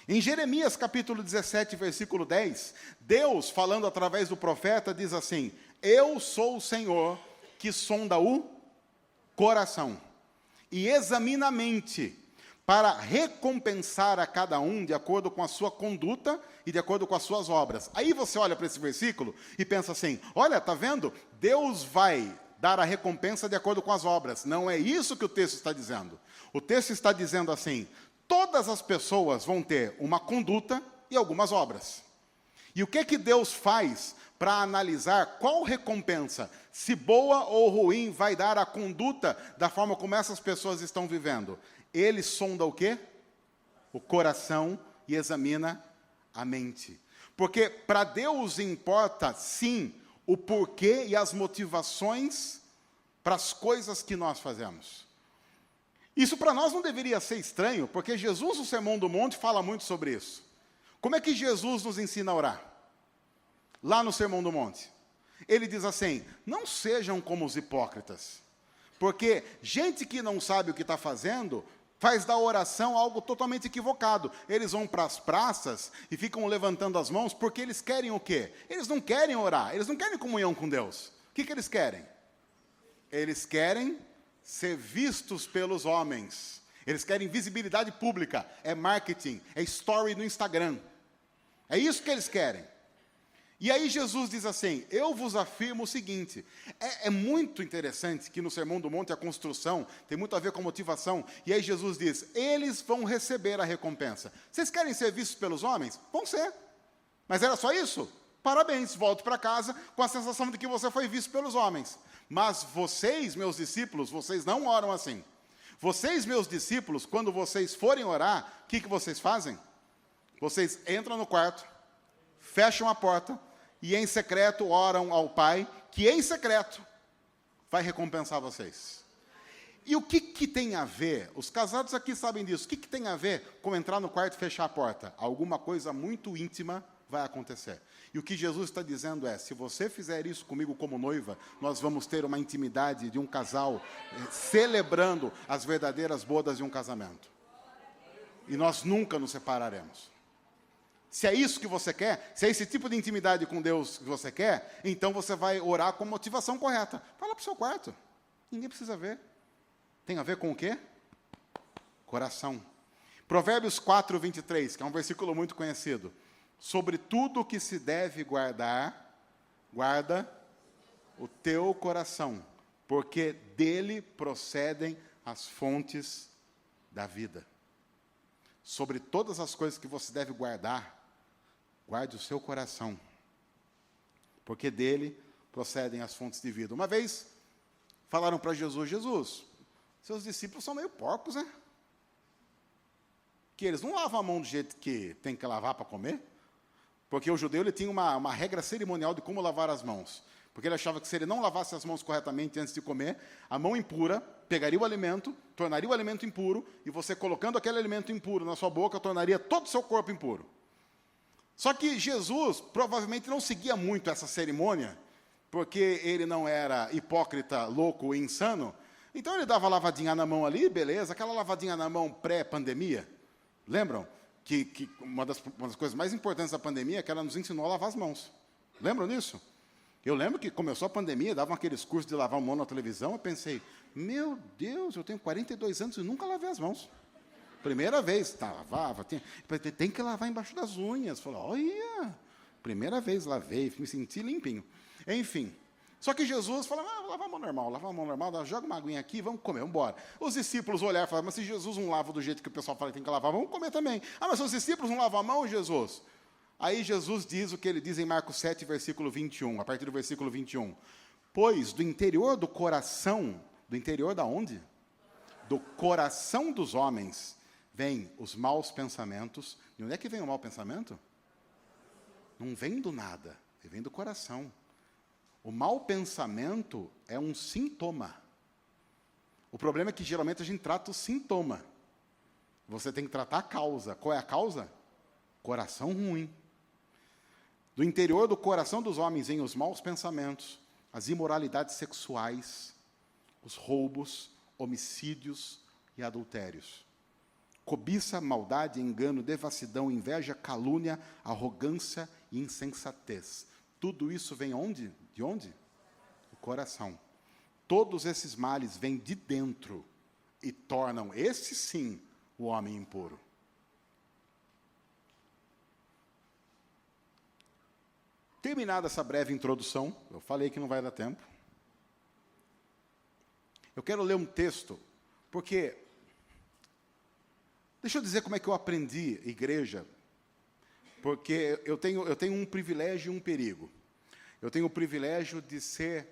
Em Jeremias capítulo 17, versículo 10, Deus, falando através do profeta, diz assim: eu sou o Senhor que sonda o coração e examina a mente, para recompensar a cada um de acordo com a sua conduta e de acordo com as suas obras. Aí você olha para esse versículo e pensa assim: olha, está vendo? Deus vai dar a recompensa de acordo com as obras. Não é isso que o texto está dizendo. O texto está dizendo assim: todas as pessoas vão ter uma conduta e algumas obras. E o que Deus faz para analisar qual recompensa, se boa ou ruim, vai dar a conduta da forma como essas pessoas estão vivendo? Ele sonda o quê? O coração e examina a mente. Porque para Deus importa, sim, o porquê e as motivações para as coisas que nós fazemos. Isso para nós não deveria ser estranho, porque Jesus, no Sermão do Monte, fala muito sobre isso. Como é que Jesus nos ensina a orar? Lá no Sermão do Monte. Ele diz assim: não sejam como os hipócritas. Porque gente que não sabe o que está fazendo faz da oração algo totalmente equivocado. Eles vão para as praças e ficam levantando as mãos porque eles querem o quê? Eles não querem orar, eles não querem comunhão com Deus. O que eles querem? Eles querem ser vistos pelos homens. Eles querem visibilidade pública. É marketing, é story no Instagram. É isso que eles querem. E aí Jesus diz assim: eu vos afirmo o seguinte. É muito interessante que no Sermão do Monte a construção tem muito a ver com motivação. E aí Jesus diz: eles vão receber a recompensa. Vocês querem ser vistos pelos homens? Vão ser. Mas era só isso? parabéns, volte para casa com a sensação de que você foi visto pelos homens. Mas vocês, meus discípulos, vocês não oram assim. Vocês, meus discípulos, quando vocês forem orar, o que vocês fazem? Vocês entram no quarto, fecham a porta e em secreto oram ao Pai, que em secreto vai recompensar vocês. E o que tem a ver, os casados aqui sabem disso, o que tem a ver com entrar no quarto e fechar a porta? Alguma coisa muito íntima vai acontecer. E o que Jesus está dizendo é, se você fizer isso comigo como noiva, nós vamos ter uma intimidade de um casal celebrando as verdadeiras bodas de um casamento. E nós nunca nos separaremos. Se é isso que você quer, se é esse tipo de intimidade com Deus que você quer, então você vai orar com a motivação correta. Fala para o seu quarto, ninguém precisa ver. Tem a ver com o quê? Coração. Provérbios 4, 23, que é um versículo muito conhecido. Sobre tudo o que se deve guardar, guarda o teu coração, porque dele procedem as fontes da vida. Sobre todas as coisas que você deve guardar, guarde o seu coração, porque dele procedem as fontes de vida. Uma vez, falaram para Jesus, Jesus, seus discípulos são meio porcos, né? Que eles não lavam a mão do jeito que tem que lavar para comer. Porque o judeu ele tinha uma regra cerimonial de como lavar as mãos. Porque ele achava que se ele não lavasse as mãos corretamente antes de comer, a mão impura pegaria o alimento, tornaria o alimento impuro, e você colocando aquele alimento impuro na sua boca, tornaria todo o seu corpo impuro. Só que Jesus provavelmente não seguia muito essa cerimônia, porque ele não era hipócrita, louco e insano. Então ele dava lavadinha na mão ali, beleza, aquela lavadinha na mão pré-pandemia. Lembram? Que uma das coisas mais importantes da pandemia é que ela nos ensinou a lavar as mãos. Lembram disso? Eu lembro que começou a pandemia, davam aqueles cursos de lavar a mão na televisão, eu pensei, meu Deus, eu tenho 42 anos e nunca lavei as mãos. Primeira vez, tá, lavava, tem que lavar embaixo das unhas. Falei, olha, primeira vez lavei, me senti limpinho. Enfim, só que Jesus falou, lava a mão normal, joga uma aguinha aqui, vamos comer, vamos embora. Os discípulos olharam e falaram, mas se Jesus não lava do jeito que o pessoal fala que tem que lavar, vamos comer também. Ah, mas se os discípulos não lavam a mão, Jesus? Aí Jesus diz o que ele diz em Marcos 7, versículo 21, a partir do versículo 21. Pois do interior do coração, do interior da onde? Do coração dos homens, vêm os maus pensamentos. De onde é que vem o mau pensamento? Não vem do nada, vem do coração. O mau pensamento é um sintoma. O problema é que geralmente a gente trata o sintoma. Você tem que tratar a causa. Qual é a causa? Coração ruim. Do interior do coração dos homens vêm os maus pensamentos, as imoralidades sexuais, os roubos, homicídios e adultérios. Cobiça, maldade, engano, devassidão, inveja, calúnia, arrogância e insensatez. Tudo isso vem onde? De onde? Do coração. Todos esses males vêm de dentro e tornam, esse sim, o homem impuro. Terminada essa breve introdução, eu falei que não vai dar tempo. Eu quero ler um texto, porque... Deixa eu dizer como é que eu aprendi igreja, porque eu tenho um privilégio e um perigo. Eu tenho o privilégio de ser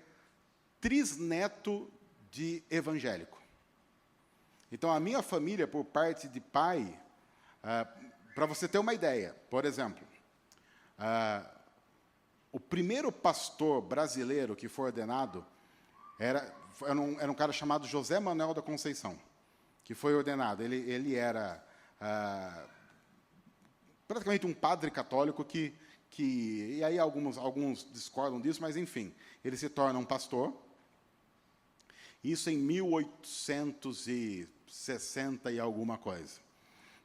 trisneto de evangélico. Então, a minha família, por parte de pai, para você ter uma ideia, por exemplo, o primeiro pastor brasileiro que foi ordenado era um cara chamado José Manuel da Conceição, que foi ordenado. Ele era praticamente um padre católico e aí alguns discordam disso, mas enfim, ele se torna um pastor. Isso em 1860 e alguma coisa.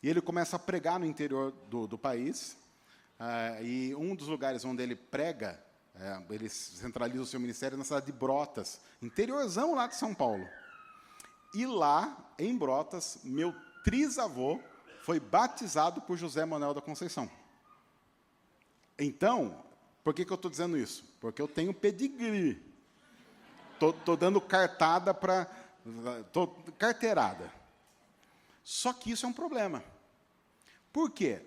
E ele começa a pregar no interior do país, e um dos lugares onde ele prega, ele centraliza o seu ministério na cidade de Brotas, interiorzão lá de São Paulo. E lá, em Brotas, meu trisavô foi batizado por José Manuel da Conceição. Então, por que eu estou dizendo isso? Porque eu tenho pedigree. Estou dando cartada para... Estou carteirada. Só que isso é um problema. Por quê?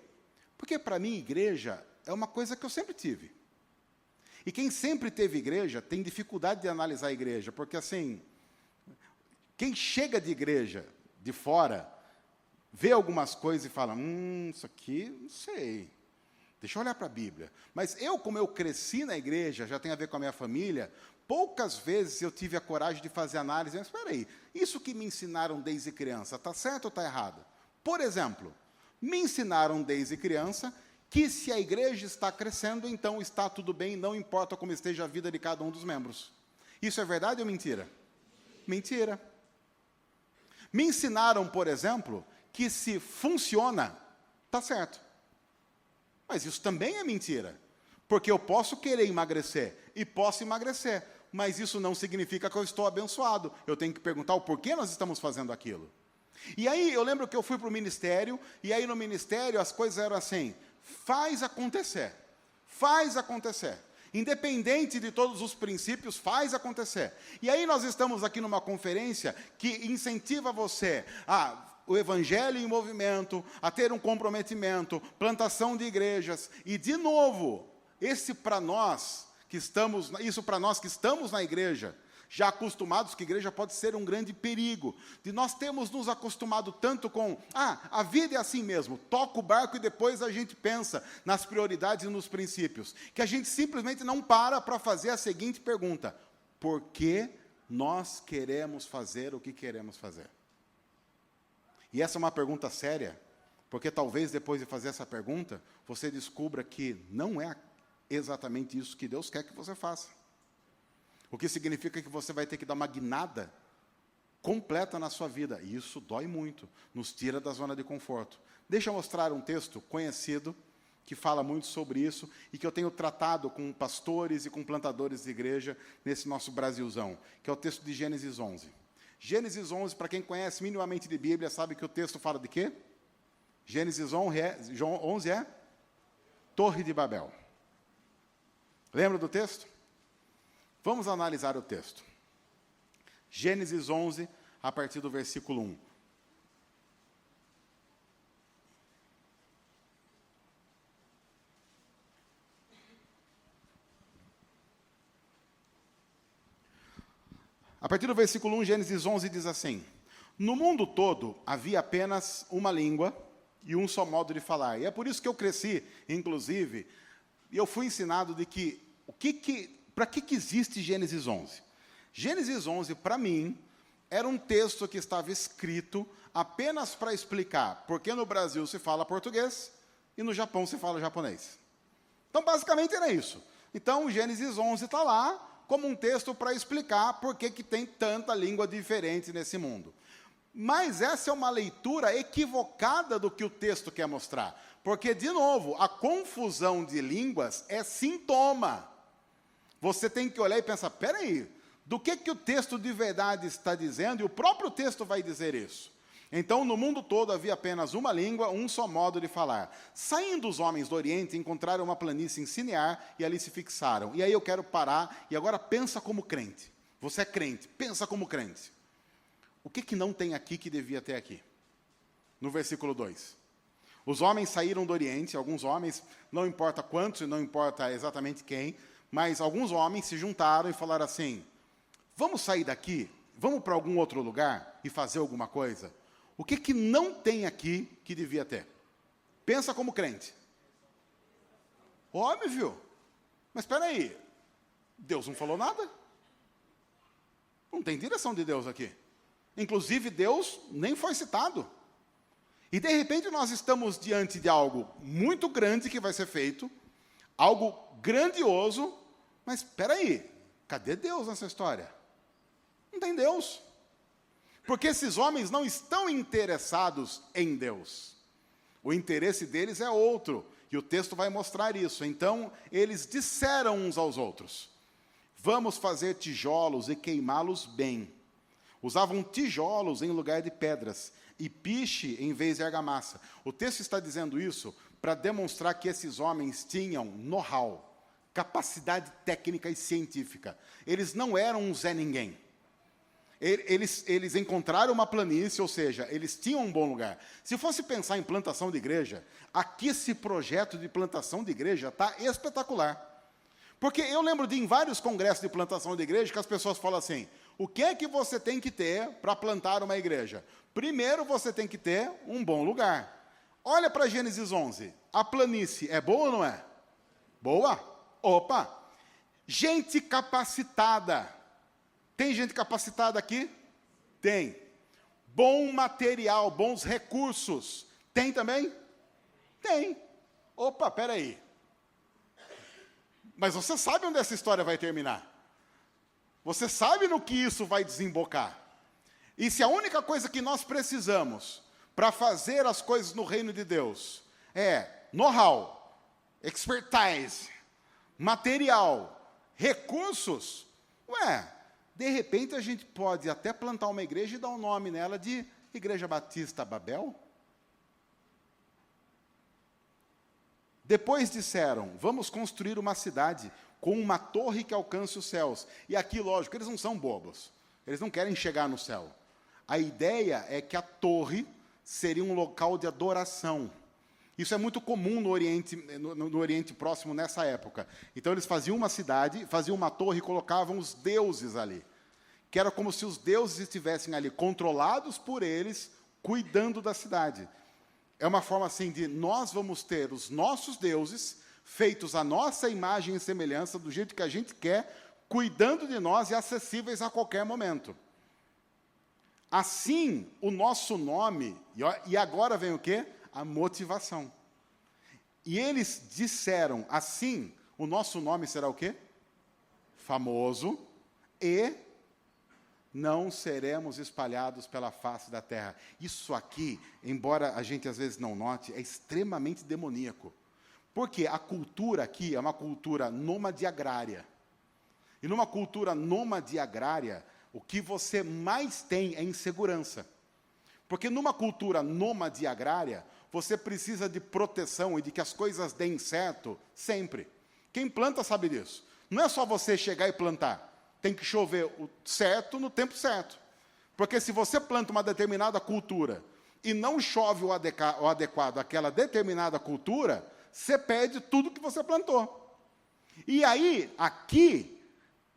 Porque, para mim, igreja é uma coisa que eu sempre tive. E quem sempre teve igreja tem dificuldade de analisar a igreja, porque assim, quem chega de igreja de fora, vê algumas coisas e fala, isso aqui, não sei, deixa eu olhar para a Bíblia. Mas como eu cresci na igreja, já tem a ver com a minha família, poucas vezes eu tive a coragem de fazer análise, mas espera aí, isso que me ensinaram desde criança, está certo ou está errado? Por exemplo, me ensinaram desde criança que se a igreja está crescendo, então está tudo bem, não importa como esteja a vida de cada um dos membros. Isso é verdade ou mentira? Mentira. Me ensinaram, por exemplo, que se funciona, está certo. Mas isso também é mentira. Porque eu posso querer emagrecer e posso emagrecer, mas isso não significa que eu estou abençoado. Eu tenho que perguntar o porquê nós estamos fazendo aquilo. E aí eu lembro que eu fui para o ministério, e aí no ministério as coisas eram assim, faz acontecer, independente de todos os princípios, faz acontecer. E aí nós estamos aqui numa conferência que incentiva você o evangelho em movimento, a ter um comprometimento, plantação de igrejas, e de novo, isso para nós que estamos na igreja, já acostumados que a igreja pode ser um grande perigo, de nós termos nos acostumado tanto com, a vida é assim mesmo, toca o barco e depois a gente pensa nas prioridades e nos princípios, que a gente simplesmente não para fazer a seguinte pergunta, por que nós queremos fazer o que queremos fazer? E essa é uma pergunta séria, porque talvez depois de fazer essa pergunta, você descubra que não é exatamente isso que Deus quer que você faça. O que significa que você vai ter que dar uma guinada completa na sua vida. E isso dói muito, nos tira da zona de conforto. Deixa eu mostrar um texto conhecido, que fala muito sobre isso, e que eu tenho tratado com pastores e com plantadores de igreja nesse nosso Brasilzão, que é o texto de Gênesis 11. Gênesis 11, para quem conhece minimamente de Bíblia, sabe que o texto fala de quê? Gênesis 11 é Torre de Babel. Lembra do texto? Vamos analisar o texto. Gênesis 11, a partir do versículo 1. A partir do versículo 1, Gênesis 11 diz assim, no mundo todo havia apenas uma língua e um só modo de falar. E é por isso que eu cresci, inclusive, e eu fui ensinado de que, para que existe Gênesis 11? Gênesis 11, para mim, era um texto que estava escrito apenas para explicar porque no Brasil se fala português e no Japão se fala japonês. Então, basicamente, era isso. Então, o Gênesis 11 está lá como um texto para explicar por que tem tanta língua diferente nesse mundo. Mas essa é uma leitura equivocada do que o texto quer mostrar. Porque, de novo, a confusão de línguas é sintoma. Você tem que olhar e pensar, peraí, do que o texto de verdade está dizendo? E o próprio texto vai dizer isso. Então, no mundo todo havia apenas uma língua, um só modo de falar. Saindo os homens do Oriente, encontraram uma planície em Sinear e ali se fixaram. E aí eu quero parar, e agora pensa como crente. Você é crente, pensa como crente. O que não tem aqui que devia ter aqui? No versículo 2. Os homens saíram do Oriente, alguns homens, não importa quantos e não importa exatamente quem, mas alguns homens se juntaram e falaram assim, vamos sair daqui, vamos para algum outro lugar e fazer alguma coisa? O que não tem aqui que devia ter? Pensa como crente. Óbvio. Mas espera aí, Deus não falou nada? Não tem direção de Deus aqui. Inclusive, Deus nem foi citado. E, de repente, nós estamos diante de algo muito grande que vai ser feito, algo grandioso, mas espera aí, cadê Deus nessa história? Não tem Deus. Porque esses homens não estão interessados em Deus. O interesse deles é outro, e o texto vai mostrar isso. Então, eles disseram uns aos outros, vamos fazer tijolos e queimá-los bem. Usavam tijolos em lugar de pedras, e piche em vez de argamassa. O texto está dizendo isso para demonstrar que esses homens tinham know-how, capacidade técnica e científica. Eles não eram um Zé Ninguém. Eles encontraram uma planície, ou seja, eles tinham um bom lugar. Se fosse pensar em plantação de igreja, aqui esse projeto de plantação de igreja está espetacular. Porque eu lembro de em vários congressos de plantação de igreja que as pessoas falam assim: o que é que você tem que ter para plantar uma igreja? Primeiro você tem que ter um bom lugar. Olha para Gênesis 11. A planície é boa ou não é? Boa? Opa! Gente capacitada. Tem gente capacitada aqui? Tem. Bom material, bons recursos. Tem também? Tem. Opa, peraí. Mas você sabe onde essa história vai terminar. Você sabe no que isso vai desembocar. E se a única coisa que nós precisamos para fazer as coisas no reino de Deus é know-how, expertise, material, recursos, de repente a gente pode até plantar uma igreja e dar um nome nela de Igreja Batista Babel. Depois disseram: vamos construir uma cidade com uma torre que alcance os céus. E aqui, lógico, eles não são bobos. Eles não querem chegar no céu. A ideia é que a torre seria um local de adoração. Isso é muito comum no Oriente Próximo nessa época. Então eles faziam uma cidade, faziam uma torre e colocavam os deuses ali. Que era como se os deuses estivessem ali, controlados por eles, cuidando da cidade. É uma forma assim de nós vamos ter os nossos deuses, feitos à nossa imagem e semelhança, do jeito que a gente quer, cuidando de nós e acessíveis a qualquer momento. Assim, o nosso nome, e agora vem o quê? A motivação. E eles disseram, assim, o nosso nome será o quê? Famoso, e não seremos espalhados pela face da terra. Isso aqui, embora a gente às vezes não note, é extremamente demoníaco. Porque a cultura aqui é uma cultura nômade agrária. E numa cultura nômade agrária, o que você mais tem é insegurança. Porque numa cultura nômade agrária, você precisa de proteção e de que as coisas deem certo sempre. Quem planta sabe disso. Não é só você chegar e plantar. Tem que chover o certo no tempo certo. Porque se você planta uma determinada cultura e não chove o adequado àquela determinada cultura, você perde tudo que você plantou. E aí, aqui,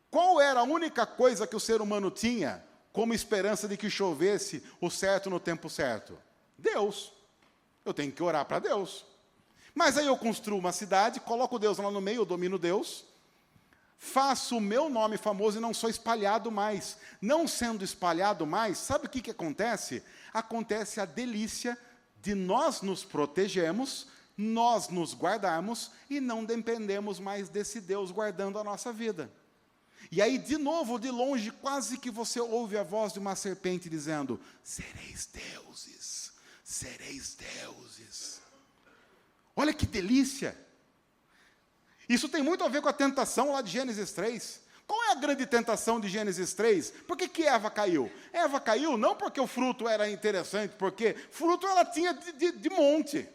qual era a única coisa que o ser humano tinha como esperança de que chovesse o certo no tempo certo? Deus. Eu tenho que orar para Deus. Mas aí eu construo uma cidade, coloco Deus lá no meio, eu domino Deus, faço o meu nome famoso e não sou espalhado mais. Não sendo espalhado mais, sabe o que acontece? Acontece a delícia de nós nos protegermos, nós nos guardarmos e não dependemos mais desse Deus guardando a nossa vida. E aí, de novo, de longe, quase que você ouve a voz de uma serpente dizendo: sereis deuses, sereis deuses. Olha que delícia! Isso tem muito a ver com a tentação lá de Gênesis 3. Qual é a grande tentação de Gênesis 3? Por que Eva caiu? Eva caiu não porque o fruto era interessante, porque fruto ela tinha de monte.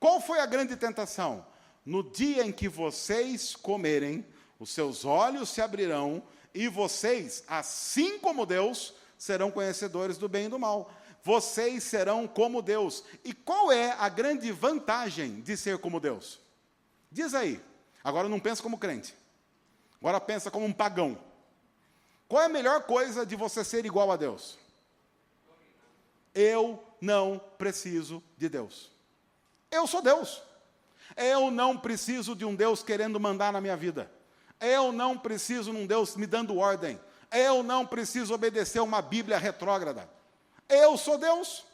Qual foi a grande tentação? No dia em que vocês comerem, os seus olhos se abrirão, e vocês, assim como Deus, serão conhecedores do bem e do mal. Vocês serão como Deus. E qual é a grande vantagem de ser como Deus? Diz aí. Agora não pensa como crente. Agora pensa como um pagão. Qual é a melhor coisa de você ser igual a Deus? Eu não preciso de Deus. Eu sou Deus. Eu não preciso de um Deus querendo mandar na minha vida. Eu não preciso de um Deus me dando ordem. Eu não preciso obedecer uma Bíblia retrógrada. Eu sou Deus.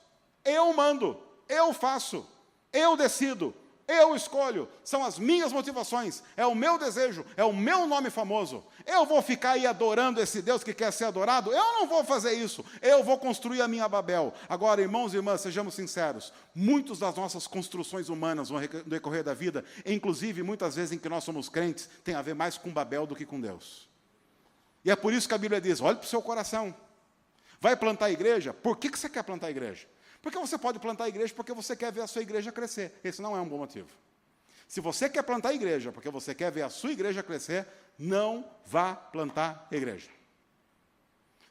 Eu mando. Eu faço. Eu decido. Eu escolho, são as minhas motivações, é o meu desejo, é o meu nome famoso. Eu vou ficar aí adorando esse Deus que quer ser adorado? Eu não vou fazer isso, eu vou construir a minha Babel. Agora, irmãos e irmãs, sejamos sinceros, muitas das nossas construções humanas no decorrer da vida, inclusive muitas vezes em que nós somos crentes, tem a ver mais com Babel do que com Deus. E é por isso que a Bíblia diz, olhe para o seu coração. Vai plantar a igreja? Por que você quer plantar a igreja? Porque você pode plantar a igreja porque você quer ver a sua igreja crescer. Esse não é um bom motivo. Se você quer plantar a igreja porque você quer ver a sua igreja crescer, não vá plantar a igreja.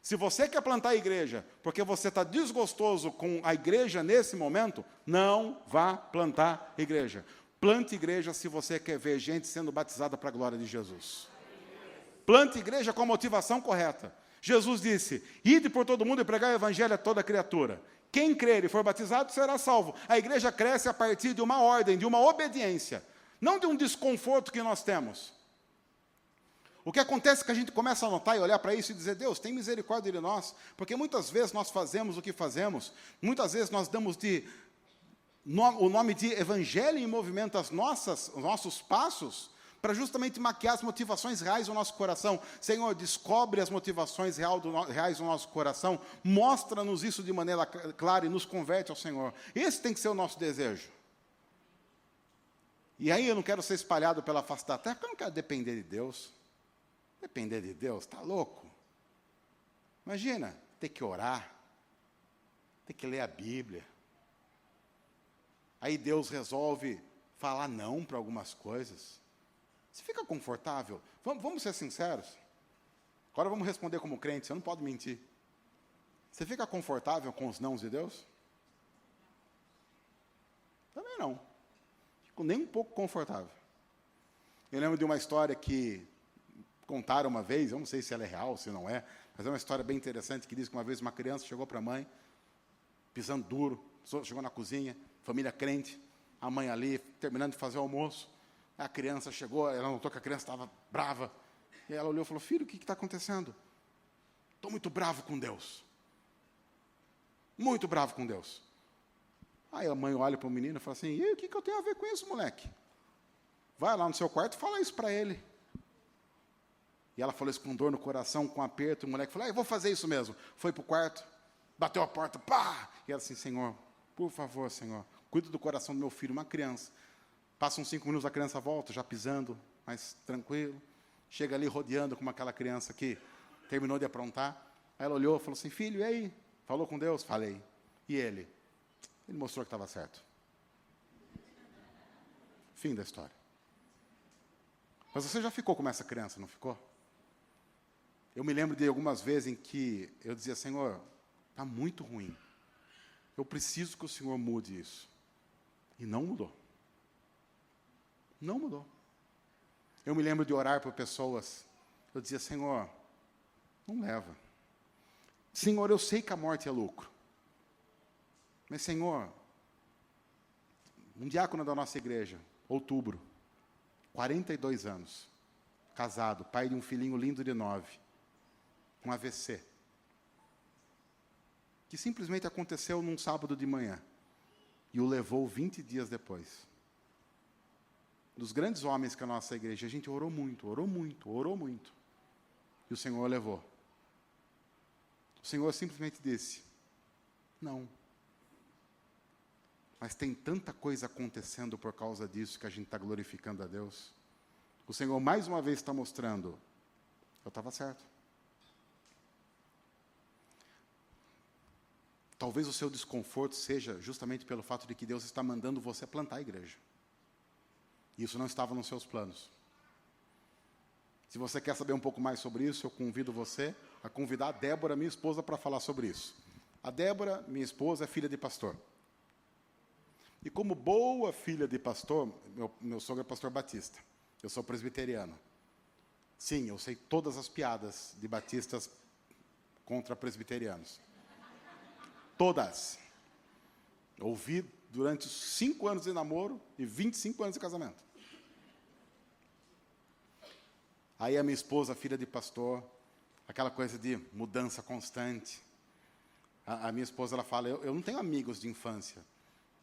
Se você quer plantar a igreja porque você está desgostoso com a igreja nesse momento, não vá plantar a igreja. Plante igreja se você quer ver gente sendo batizada para a glória de Jesus. Plante igreja com a motivação correta. Jesus disse, ide por todo mundo e pregai o evangelho a toda criatura. Quem crer e for batizado será salvo. A igreja cresce a partir de uma ordem, de uma obediência, não de um desconforto que nós temos. O que acontece é que a gente começa a notar e olhar para isso e dizer, Deus, tem misericórdia de nós, porque muitas vezes nós fazemos o que fazemos, muitas vezes nós damos o nome de evangelho em movimento os nossos passos, para justamente maquiar as motivações reais do nosso coração. Senhor, descobre as motivações reais do nosso coração, mostra-nos isso de maneira clara e nos converte ao Senhor. Esse tem que ser o nosso desejo. E aí eu não quero ser espalhado pela face da terra, porque eu não quero depender de Deus. Depender de Deus, está louco? Imagina, ter que orar, ter que ler a Bíblia. Aí Deus resolve falar não para algumas coisas. Você fica confortável? Vamos ser sinceros. Agora vamos responder como crente, você não pode mentir. Você fica confortável com os nãos de Deus? Também não. Fico nem um pouco confortável. Eu lembro de uma história que contaram uma vez, eu não sei se ela é real, se não é, mas é uma história bem interessante que diz que uma vez uma criança chegou para a mãe, pisando duro, chegou na cozinha, família crente, a mãe ali, terminando de fazer o almoço. A criança chegou, ela notou que a criança estava brava. E ela olhou e falou, filho, o que está acontecendo? Estou muito bravo com Deus. Muito bravo com Deus. Aí a mãe olha para o menino e fala assim, e aí, o que eu tenho a ver com isso, moleque? Vai lá no seu quarto e fala isso para ele. E ela falou isso com dor no coração, com aperto. O moleque falou, eu vou fazer isso mesmo. Foi para o quarto, bateu a porta, pá! E ela assim, Senhor, por favor, Senhor, cuida do coração do meu filho, uma criança. Passa uns 5 minutos, a criança volta, já pisando, mais tranquilo. Chega ali rodeando como aquela criança que terminou de aprontar. Aí ela olhou e falou assim, filho, e aí? Falou com Deus? Falei. E ele? Ele mostrou que estava certo. Fim da história. Mas você já ficou como essa criança, não ficou? Eu me lembro de algumas vezes em que eu dizia, Senhor, está muito ruim. Eu preciso que o Senhor mude isso. E não mudou. Não mudou. Eu me lembro de orar por pessoas. Eu dizia, Senhor, não leva. Senhor, eu sei que a morte é lucro. Mas, Senhor, um diácono da nossa igreja, outubro, 42 anos, casado, pai de um filhinho lindo de 9, um AVC, que simplesmente aconteceu num sábado de manhã, e o levou 20 dias depois. Dos grandes homens que a nossa igreja, a gente orou muito, orou muito, orou muito. E o Senhor levou. O Senhor simplesmente disse, não. Mas tem tanta coisa acontecendo por causa disso que a gente está glorificando a Deus. O Senhor mais uma vez está mostrando, eu estava certo. Talvez o seu desconforto seja justamente pelo fato de que Deus está mandando você plantar a igreja. Isso não estava nos seus planos. Se você quer saber um pouco mais sobre isso, eu convido você a convidar a Débora, minha esposa, para falar sobre isso. A Débora, minha esposa, é filha de pastor. E como boa filha de pastor, meu sogro é pastor batista. Eu sou presbiteriano. Sim, eu sei todas as piadas de batistas contra presbiterianos. Todas. Ouvi durante os 5 anos de namoro e 25 anos de casamento. Aí a minha esposa, filha de pastor, aquela coisa de mudança constante. A minha esposa, ela fala, eu não tenho amigos de infância,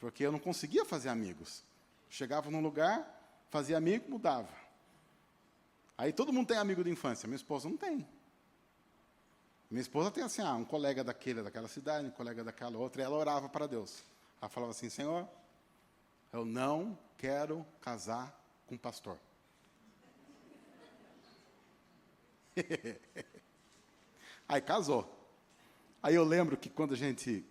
porque eu não conseguia fazer amigos. Chegava num lugar, fazia amigo, mudava. Aí todo mundo tem amigo de infância, minha esposa não tem. Minha esposa tem assim, um colega daquela cidade, um colega daquela outra, e ela orava para Deus. Ela falava assim, Senhor, eu não quero casar com pastor. Aí casou. Aí eu lembro que quando a gente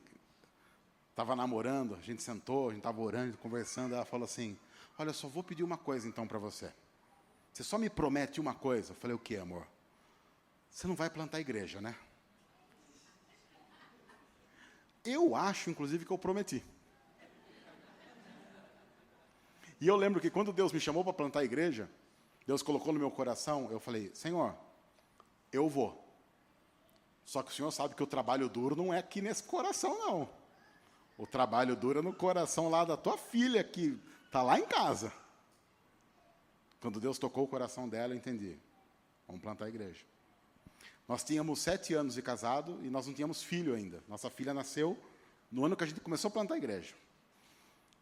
estava namorando, a gente sentou, a gente estava orando, conversando, ela falou assim, olha, eu só vou pedir uma coisa então para você. Você só me promete uma coisa. Eu falei, o que, amor? Você não vai plantar igreja, né? Eu acho, inclusive, que eu prometi. E eu lembro que quando Deus me chamou para plantar a igreja, Deus colocou no meu coração, eu falei, Senhor, eu vou. Só que o Senhor sabe que o trabalho duro não é aqui nesse coração, não. O trabalho duro é no coração lá da tua filha, que está lá em casa. Quando Deus tocou o coração dela, eu entendi. Vamos plantar a igreja. Nós tínhamos 7 anos de casado e nós não tínhamos filho ainda. Nossa filha nasceu no ano que a gente começou a plantar a igreja.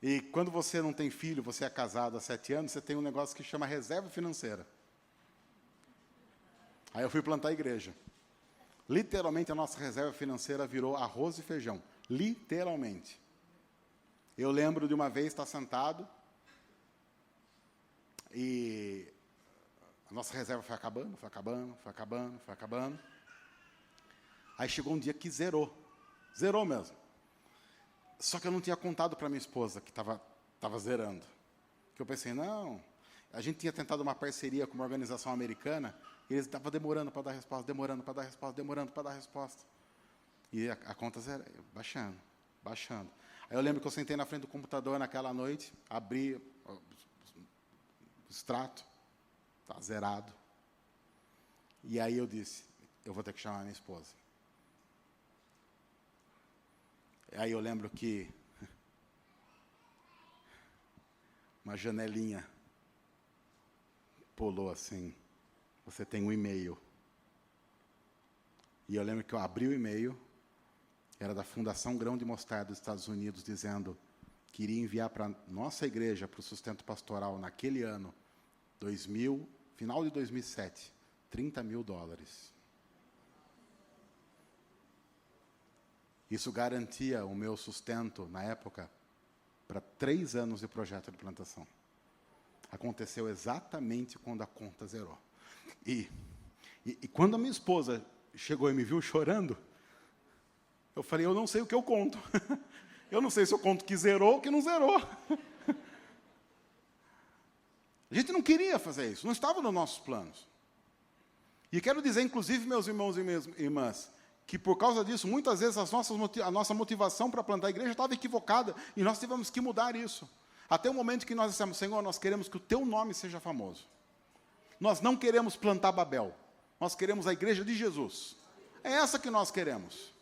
E quando você não tem filho, você é casado há 7 anos, você tem um negócio que chama reserva financeira. Aí eu fui plantar a igreja. Literalmente a nossa reserva financeira virou arroz e feijão. Literalmente. Eu lembro de uma vez estar sentado e a nossa reserva foi acabando. Aí chegou um dia que zerou. Zerou mesmo. Só que eu não tinha contado para minha esposa que estava zerando. Que eu pensei, não, a gente tinha tentado uma parceria com uma organização americana e eles estavam demorando para dar resposta, demorando para dar resposta. E a conta baixando. Aí eu lembro que eu sentei na frente do computador naquela noite, abri o extrato, está zerado. E aí eu disse, eu vou ter que chamar minha esposa. Aí eu lembro que uma janelinha pulou assim, você tem um e-mail. E eu lembro que eu abri o e-mail, era da Fundação Grão de Mostarda dos Estados Unidos, dizendo que iria enviar para a nossa igreja, para o sustento pastoral, naquele ano, final de 2007, $30 mil. Isso garantia o meu sustento, na época, para 3 anos de projeto de plantação. Aconteceu exatamente quando a conta zerou. E quando a minha esposa chegou e me viu chorando, eu falei, eu não sei o que eu conto. Eu não sei se eu conto que zerou ou que não zerou. A gente não queria fazer isso, não estava nos nossos planos. E quero dizer, inclusive, meus irmãos e minhas irmãs, que por causa disso, muitas vezes a nossa motivação para plantar a igreja estava equivocada, e nós tivemos que mudar isso. Até o momento que nós dissemos, Senhor, nós queremos que o teu nome seja famoso. Nós não queremos plantar Babel, nós queremos a igreja de Jesus. É essa que nós queremos.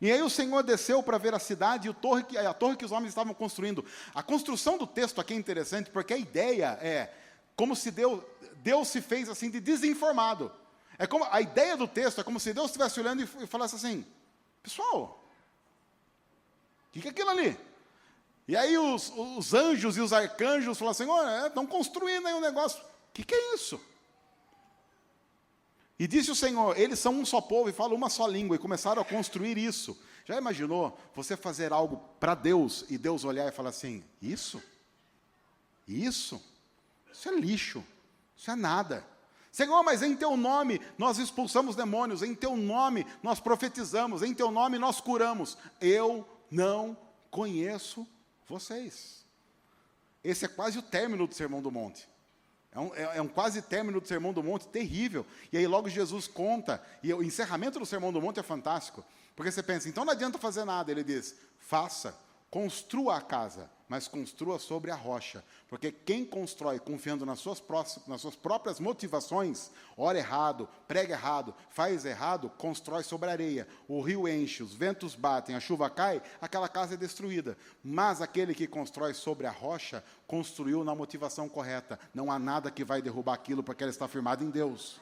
E aí o Senhor desceu para ver a cidade e a torre que os homens estavam construindo. A construção do texto aqui é interessante, porque a ideia é como se Deus se fez assim de desinformado. A ideia do texto é como se Deus estivesse olhando e falasse assim, pessoal, o que é aquilo ali? E aí os anjos e os arcanjos falaram assim, estão construindo aí um negócio. O que é isso? E disse o Senhor, eles são um só povo e falam uma só língua, e começaram a construir isso. Já imaginou você fazer algo para Deus, e Deus olhar e falar assim, isso é lixo, isso é nada. Senhor, mas em teu nome nós expulsamos demônios, em teu nome nós profetizamos, em teu nome nós curamos. Eu não conheço vocês. Esse é quase o término do Sermão do Monte. É um quase término do Sermão do Monte terrível. E aí logo Jesus conta, e o encerramento do Sermão do Monte é fantástico, porque você pensa, então não adianta fazer nada. Ele diz, construa a casa, mas construa sobre a rocha, porque quem constrói confiando nas suas próprias motivações, ora errado, prega errado, faz errado, constrói sobre a areia, o rio enche, os ventos batem, a chuva cai, aquela casa é destruída. Mas aquele que constrói sobre a rocha, construiu na motivação correta. Não há nada que vai derrubar aquilo, porque ela está firmada em Deus.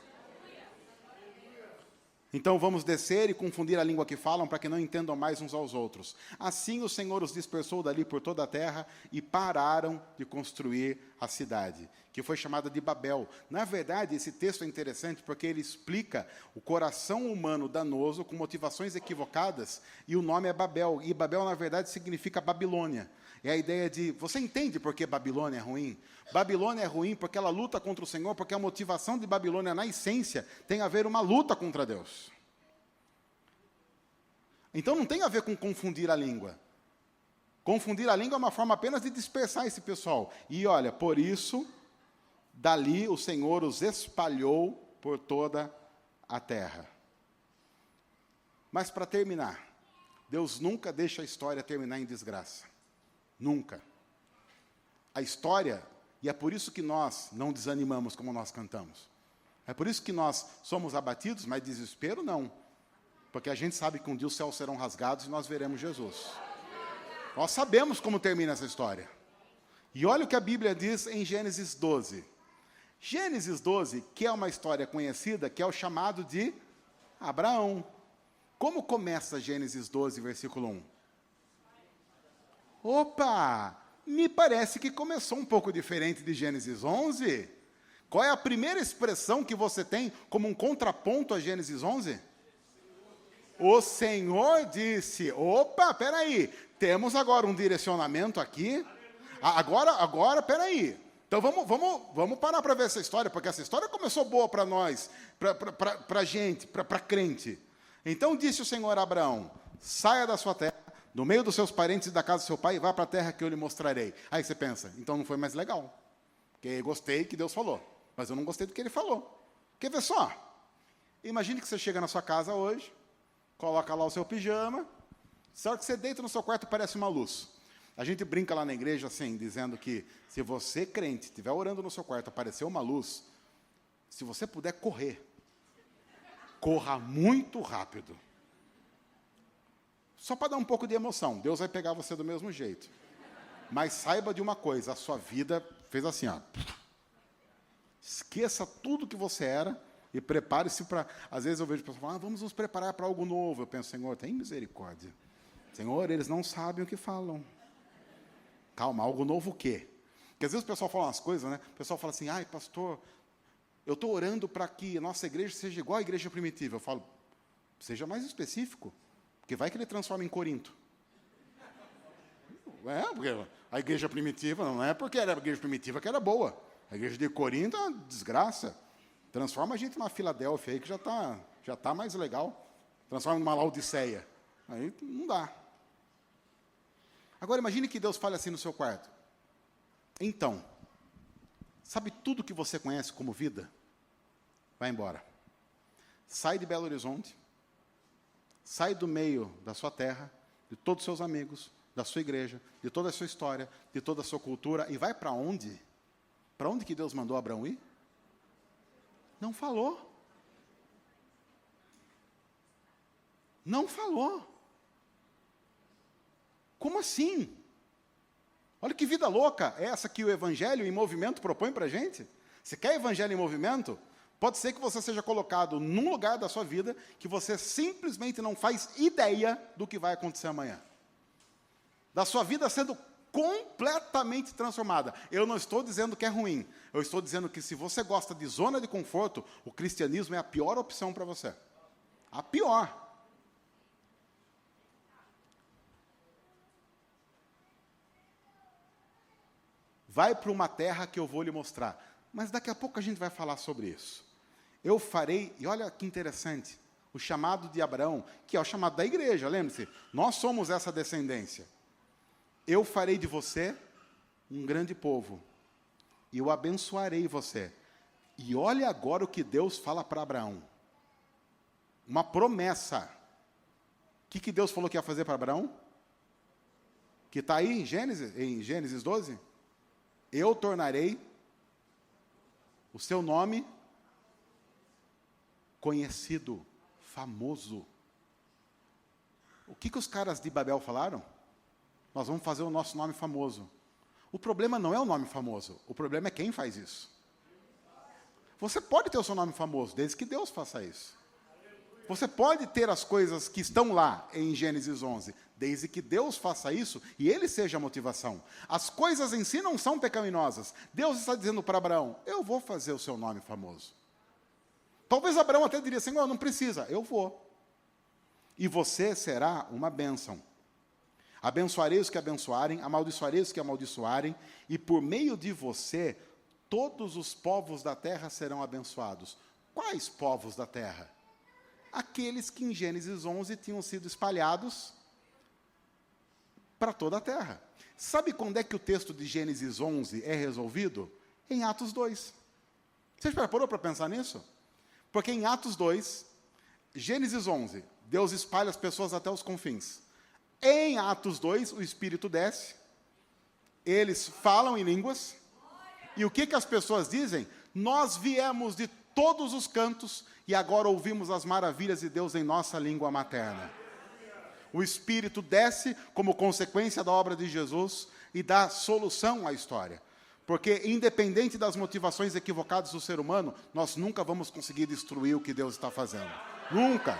Então vamos descer e confundir a língua que falam, para que não entendam mais uns aos outros. Assim o Senhor os dispersou dali por toda a terra, e pararam de construir a cidade, que foi chamada de Babel. Na verdade, esse texto é interessante, porque ele explica o coração humano danoso, com motivações equivocadas, e o nome é Babel. E Babel, na verdade, significa Babilônia. É a ideia de, você entende por que Babilônia é ruim? Babilônia é ruim porque ela luta contra o Senhor, porque a motivação de Babilônia, na essência, tem a ver uma luta contra Deus. Então não tem a ver com confundir a língua. Confundir a língua é uma forma apenas de dispersar esse pessoal. E olha, por isso, dali o Senhor os espalhou por toda a terra. Mas para terminar, Deus nunca deixa a história terminar em desgraça. Nunca. a história, e é por isso que nós não desanimamos como nós cantamos. É por isso que nós somos abatidos, mas desespero não. Porque a gente sabe que um dia os céus serão rasgados e nós veremos Jesus. Nós sabemos como termina essa história. E olha o que a Bíblia diz em Gênesis 12. Gênesis 12, que é uma história conhecida, que é o chamado de Abraão. Como começa Gênesis 12, versículo 1? Opa! Me parece que começou um pouco diferente de Gênesis 11. Qual é a primeira expressão que você tem como um contraponto a Gênesis 11? O Senhor disse. Opa, peraí. Temos agora um direcionamento aqui. Agora, peraí. Então vamos parar para ver essa história, porque essa história começou boa para nós, para gente, para crente. Então disse o Senhor a Abraão: saia da sua terra, do meio dos seus parentes e da casa do seu pai, e vá para a terra que eu lhe mostrarei. Aí você pensa, então não foi mais legal. Porque gostei que Deus falou, mas eu não gostei do que ele falou. Quer ver só? Imagine que você chega na sua casa hoje, coloca lá o seu pijama, só que você deita no seu quarto parece uma luz. A gente brinca lá na igreja assim, dizendo que se você, crente, estiver orando no seu quarto, aparecer uma luz, se você puder correr, corra muito rápido. Só para dar um pouco de emoção, Deus vai pegar você do mesmo jeito. Mas saiba de uma coisa, a sua vida fez assim, ó. Esqueça tudo que você era e prepare-se para... Às vezes eu vejo pessoas falando, vamos nos preparar para algo novo. Eu penso, Senhor, tem misericórdia. Senhor, eles não sabem o que falam. Calma, algo novo o quê? Porque às vezes o pessoal fala umas coisas, né? O pessoal fala assim, ai, pastor, eu estou orando para que a nossa igreja seja igual à igreja primitiva. Eu falo, seja mais específico, porque vai que ele transforma em Corinto. Porque a igreja primitiva não é porque era a igreja primitiva que era boa. A igreja de Corinto é uma desgraça. Transforma a gente numa Filadélfia aí que já tá mais legal. Transforma numa Laodiceia. Aí não dá. Agora imagine que Deus fale assim no seu quarto. Então, sabe tudo que você conhece como vida? Vai embora. Sai de Belo Horizonte. Sai do meio da sua terra, de todos os seus amigos, da sua igreja, de toda a sua história, de toda a sua cultura, e vai para onde? Para onde que Deus mandou Abraão ir? Não falou. Não falou. Como assim? Olha que vida louca é essa que o Evangelho em Movimento propõe para a gente. Você quer Evangelho em Movimento? Pode ser que você seja colocado num lugar da sua vida que você simplesmente não faz ideia do que vai acontecer amanhã. Da sua vida sendo completamente transformada. Eu não estou dizendo que é ruim. Eu estou dizendo que se você gosta de zona de conforto, o cristianismo é a pior opção para você. A pior. Vai para uma terra que eu vou lhe mostrar. Mas daqui a pouco a gente vai falar sobre isso. Eu farei, e olha que interessante, o chamado de Abraão, que é o chamado da igreja, lembre-se, nós somos essa descendência. Eu farei de você um grande povo, e eu abençoarei você. E olha agora o que Deus fala para Abraão. Uma promessa. O que Deus falou que ia fazer para Abraão? Que está aí em Gênesis 12? Eu tornarei o seu nome conhecido, famoso. O que os caras de Babel falaram? Nós vamos fazer o nosso nome famoso. O problema não é o nome famoso, o problema é quem faz isso. Você pode ter o seu nome famoso, desde que Deus faça isso. Você pode ter as coisas que estão lá em Gênesis 11, desde que Deus faça isso e Ele seja a motivação. As coisas em si não são pecaminosas. Deus está dizendo para Abraão, eu vou fazer o seu nome famoso. Talvez Abraão até diria, Senhor, não precisa, eu vou. E você será uma bênção. Abençoarei os que abençoarem, amaldiçoarei os que amaldiçoarem, e por meio de você, todos os povos da terra serão abençoados. Quais povos da terra? Aqueles que em Gênesis 11 tinham sido espalhados para toda a terra. Sabe quando é que o texto de Gênesis 11 é resolvido? Em Atos 2. Você já parou para pensar nisso? Porque em Atos 2, Gênesis 11, Deus espalha as pessoas até os confins. Em Atos 2, o Espírito desce, eles falam em línguas. E o que as pessoas dizem? Nós viemos de todos os cantos e agora ouvimos as maravilhas de Deus em nossa língua materna. O Espírito desce como consequência da obra de Jesus e dá solução à história. Porque, independente das motivações equivocadas do ser humano, nós nunca vamos conseguir destruir o que Deus está fazendo. Nunca.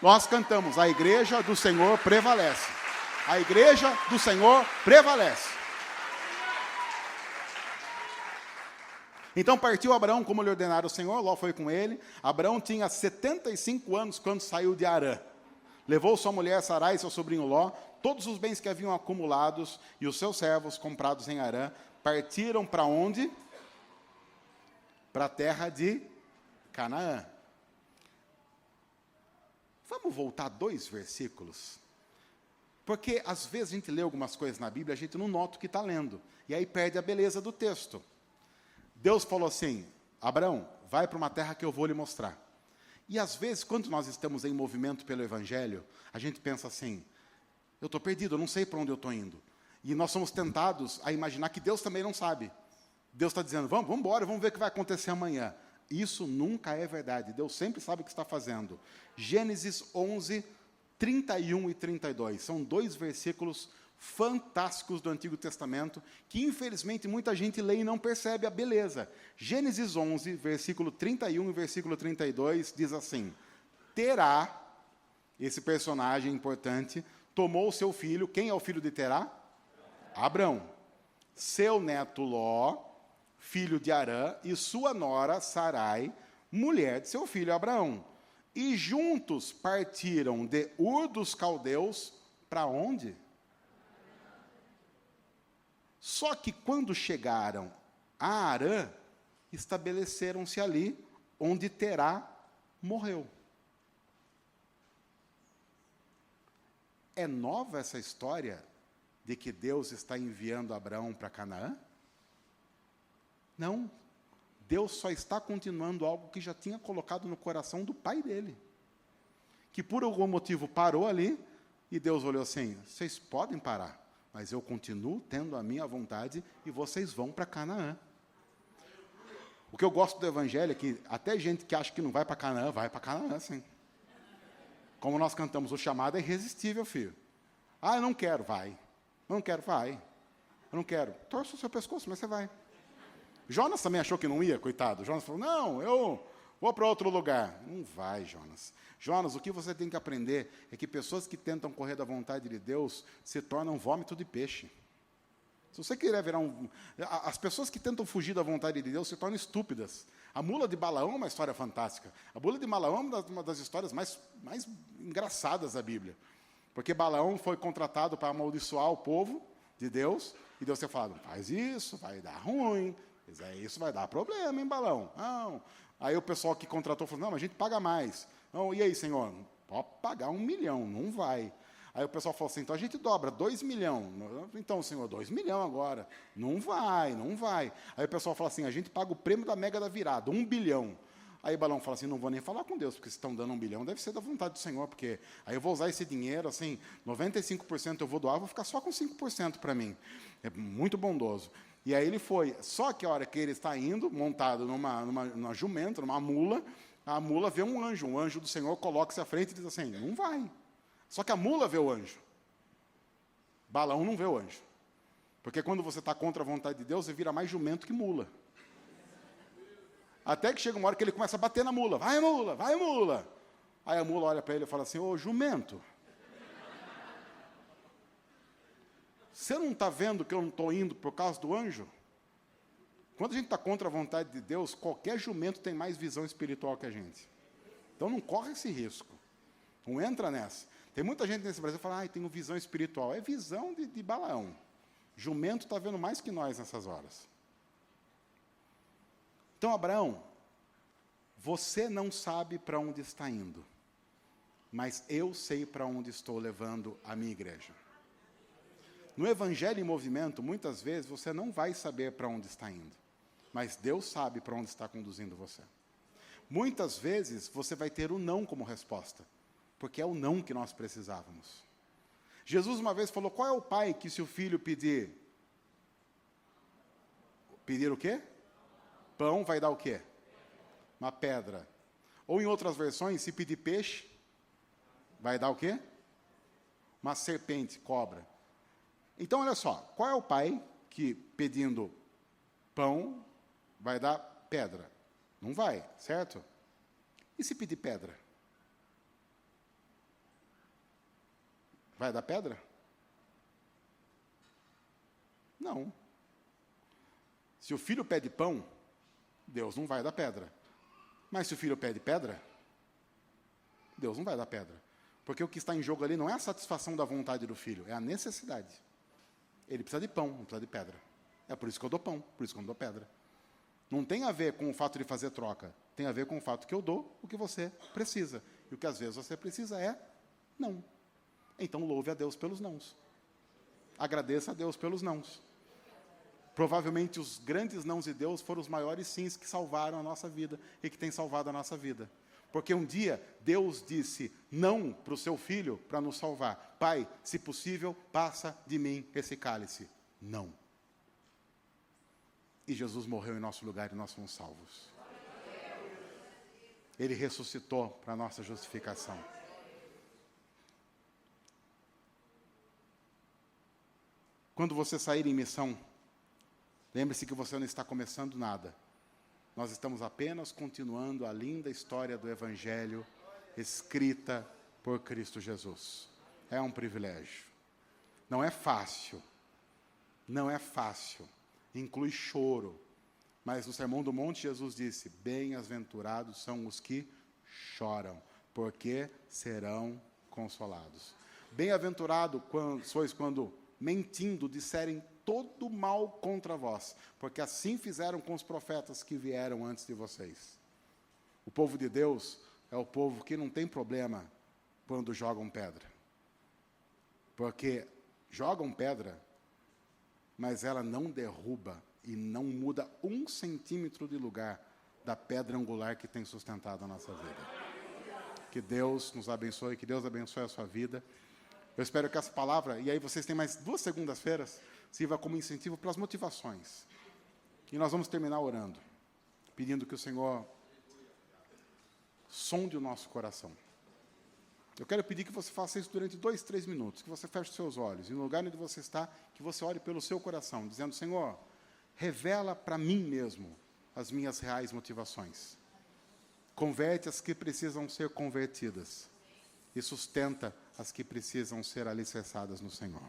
Nós cantamos, a igreja do Senhor prevalece. A igreja do Senhor prevalece. Então partiu Abraão como lhe ordenara o Senhor, Ló foi com ele. Abraão tinha 75 anos quando saiu de Harã. Levou sua mulher Sarai e seu sobrinho Ló, todos os bens que haviam acumulados e os seus servos comprados em Harã, partiram para onde? Para a terra de Canaã. Vamos voltar 2 versículos? Porque às vezes a gente lê algumas coisas na Bíblia, a gente não nota o que está lendo. E aí perde a beleza do texto. Deus falou assim, Abraão, vai para uma terra que eu vou lhe mostrar. E às vezes, quando nós estamos em movimento pelo Evangelho, a gente pensa assim, eu estou perdido, eu não sei para onde eu estou indo. E nós somos tentados a imaginar que Deus também não sabe. Deus está dizendo, vamos embora, vamos ver o que vai acontecer amanhã. Isso nunca é verdade. Deus sempre sabe o que está fazendo. Gênesis 11, 31 e 32. São 2 versículos fantásticos do Antigo Testamento, que infelizmente muita gente lê e não percebe a beleza. Gênesis 11, versículo 31 e versículo 32, diz assim, Terá, esse personagem importante, tomou seu filho, quem é o filho de Terá? Abrão. Seu neto Ló, filho de Harã, e sua nora Sarai, mulher de seu filho Abraão. E juntos partiram de Ur dos Caldeus, para onde? Só que quando chegaram a Harã, estabeleceram-se ali, onde Terá morreu. É nova essa história de que Deus está enviando Abraão para Canaã? Não. Deus só está continuando algo que já tinha colocado no coração do pai dele. Que por algum motivo parou ali, e Deus olhou assim, vocês podem parar, mas eu continuo tendo a minha vontade e vocês vão para Canaã. O que eu gosto do Evangelho é que até gente que acha que não vai para Canaã, vai para Canaã, sim. Como nós cantamos, o chamado é irresistível, filho. Ah, eu não quero, vai. Eu não quero, vai. Eu não quero. Torce o seu pescoço, mas você vai. Jonas também achou que não ia, coitado. Jonas falou, não, eu vou para outro lugar. Não vai, Jonas. Jonas, o que você tem que aprender é que pessoas que tentam correr da vontade de Deus se tornam vômito de peixe. Se você quiser virar as pessoas que tentam fugir da vontade de Deus se tornam estúpidas. A mula de Balaão é uma história fantástica. A mula de Balaão é uma das histórias mais engraçadas da Bíblia. Porque Balaão foi contratado para amaldiçoar o povo de Deus, e Deus tinha falado, faz isso, vai dar ruim, isso vai dar problema, hein, Balaão? Não. Aí o pessoal que contratou falou, não, mas a gente paga mais. Não, e aí, Senhor? Pode pagar 1 milhão, não vai. Aí o pessoal falou assim, então a gente dobra, 2 milhões. Então, Senhor, 2 milhões agora. Não vai, não vai. Aí o pessoal fala assim, a gente paga o prêmio da mega da virada, 1 bilhão. Aí Balaão fala assim, não vou nem falar com Deus, porque se estão dando 1 bilhão, deve ser da vontade do Senhor, porque aí eu vou usar esse dinheiro, assim, 95% eu vou doar, vou ficar só com 5% para mim. É muito bondoso. E aí ele foi. Só que a hora que ele está indo, montado numa jumenta, numa mula, a mula vê um anjo do Senhor coloca-se à frente e diz assim, não vai. Só que a mula vê o anjo. Balaão não vê o anjo. Porque quando você está contra a vontade de Deus, você vira mais jumento que mula. Até que chega uma hora que ele começa a bater na mula. Vai, mula, vai, mula. Aí a mula olha para ele e fala assim, ô, jumento. Você não está vendo que eu não estou indo por causa do anjo? Quando a gente está contra a vontade de Deus, qualquer jumento tem mais visão espiritual que a gente. Então não corre esse risco. Não entra nessa. Tem muita gente nesse Brasil que fala, tenho visão espiritual. É visão de Balaão. Jumento está vendo mais que nós nessas horas. Então, Abraão, você não sabe para onde está indo, mas eu sei para onde estou levando a minha igreja. No Evangelho em Movimento, muitas vezes você não vai saber para onde está indo, mas Deus sabe para onde está conduzindo você. Muitas vezes você vai ter o não como resposta, porque é o não que nós precisávamos. Jesus uma vez falou, qual é o pai que se o filho pedir Pedir o quê? Pão vai dar o quê? Uma pedra. Ou em outras versões, se pedir peixe, vai dar o quê? Uma serpente, cobra. Então, olha só, qual é o pai que pedindo pão vai dar pedra? Não vai, certo? E se pedir pedra? Vai dar pedra? Não. Se o filho pede pão, Deus não vai dar pedra. Mas se o filho pede pedra, Deus não vai dar pedra. Porque o que está em jogo ali não é a satisfação da vontade do filho, é a necessidade. Ele precisa de pão, não precisa de pedra. É por isso que eu dou pão, por isso que eu não dou pedra. Não tem a ver com o fato de fazer troca. Tem a ver com o fato que eu dou o que você precisa. E o que às vezes você precisa é não. Então louve a Deus pelos nãos. Agradeça a Deus pelos nãos. Provavelmente os grandes nãos de Deus foram os maiores sims que salvaram a nossa vida e que têm salvado a nossa vida. Porque um dia Deus disse não para o seu filho para nos salvar. Pai, se possível, passa de mim esse cálice. Não. E Jesus morreu em nosso lugar e nós fomos salvos. Ele ressuscitou para a nossa justificação. Quando você sair em missão, lembre-se que você não está começando nada. Nós estamos apenas continuando a linda história do Evangelho escrita por Cristo Jesus. É um privilégio. Não é fácil. Não é fácil. Inclui choro. Mas no Sermão do Monte, Jesus disse, bem-aventurados são os que choram, porque serão consolados. Bem-aventurado sois quando, mentindo, disserem todo mal contra vós, porque assim fizeram com os profetas que vieram antes de vocês. O povo de Deus é o povo que não tem problema quando jogam pedra. Porque jogam pedra, mas ela não derruba e não muda 1 centímetro de lugar da pedra angular que tem sustentado a nossa vida. Que Deus nos abençoe, que Deus abençoe a sua vida. Eu espero que essa palavra, e aí vocês têm mais 2 segundas-feiras, sirva como incentivo para as motivações. E nós vamos terminar orando, pedindo que o Senhor sonde o nosso coração. Eu quero pedir que você faça isso durante 2, 3 minutos, que você feche os seus olhos, e no lugar onde você está, que você ore pelo seu coração, dizendo, Senhor, revela para mim mesmo as minhas reais motivações. Converte as que precisam ser convertidas e sustenta as que precisam ser alicerçadas no Senhor.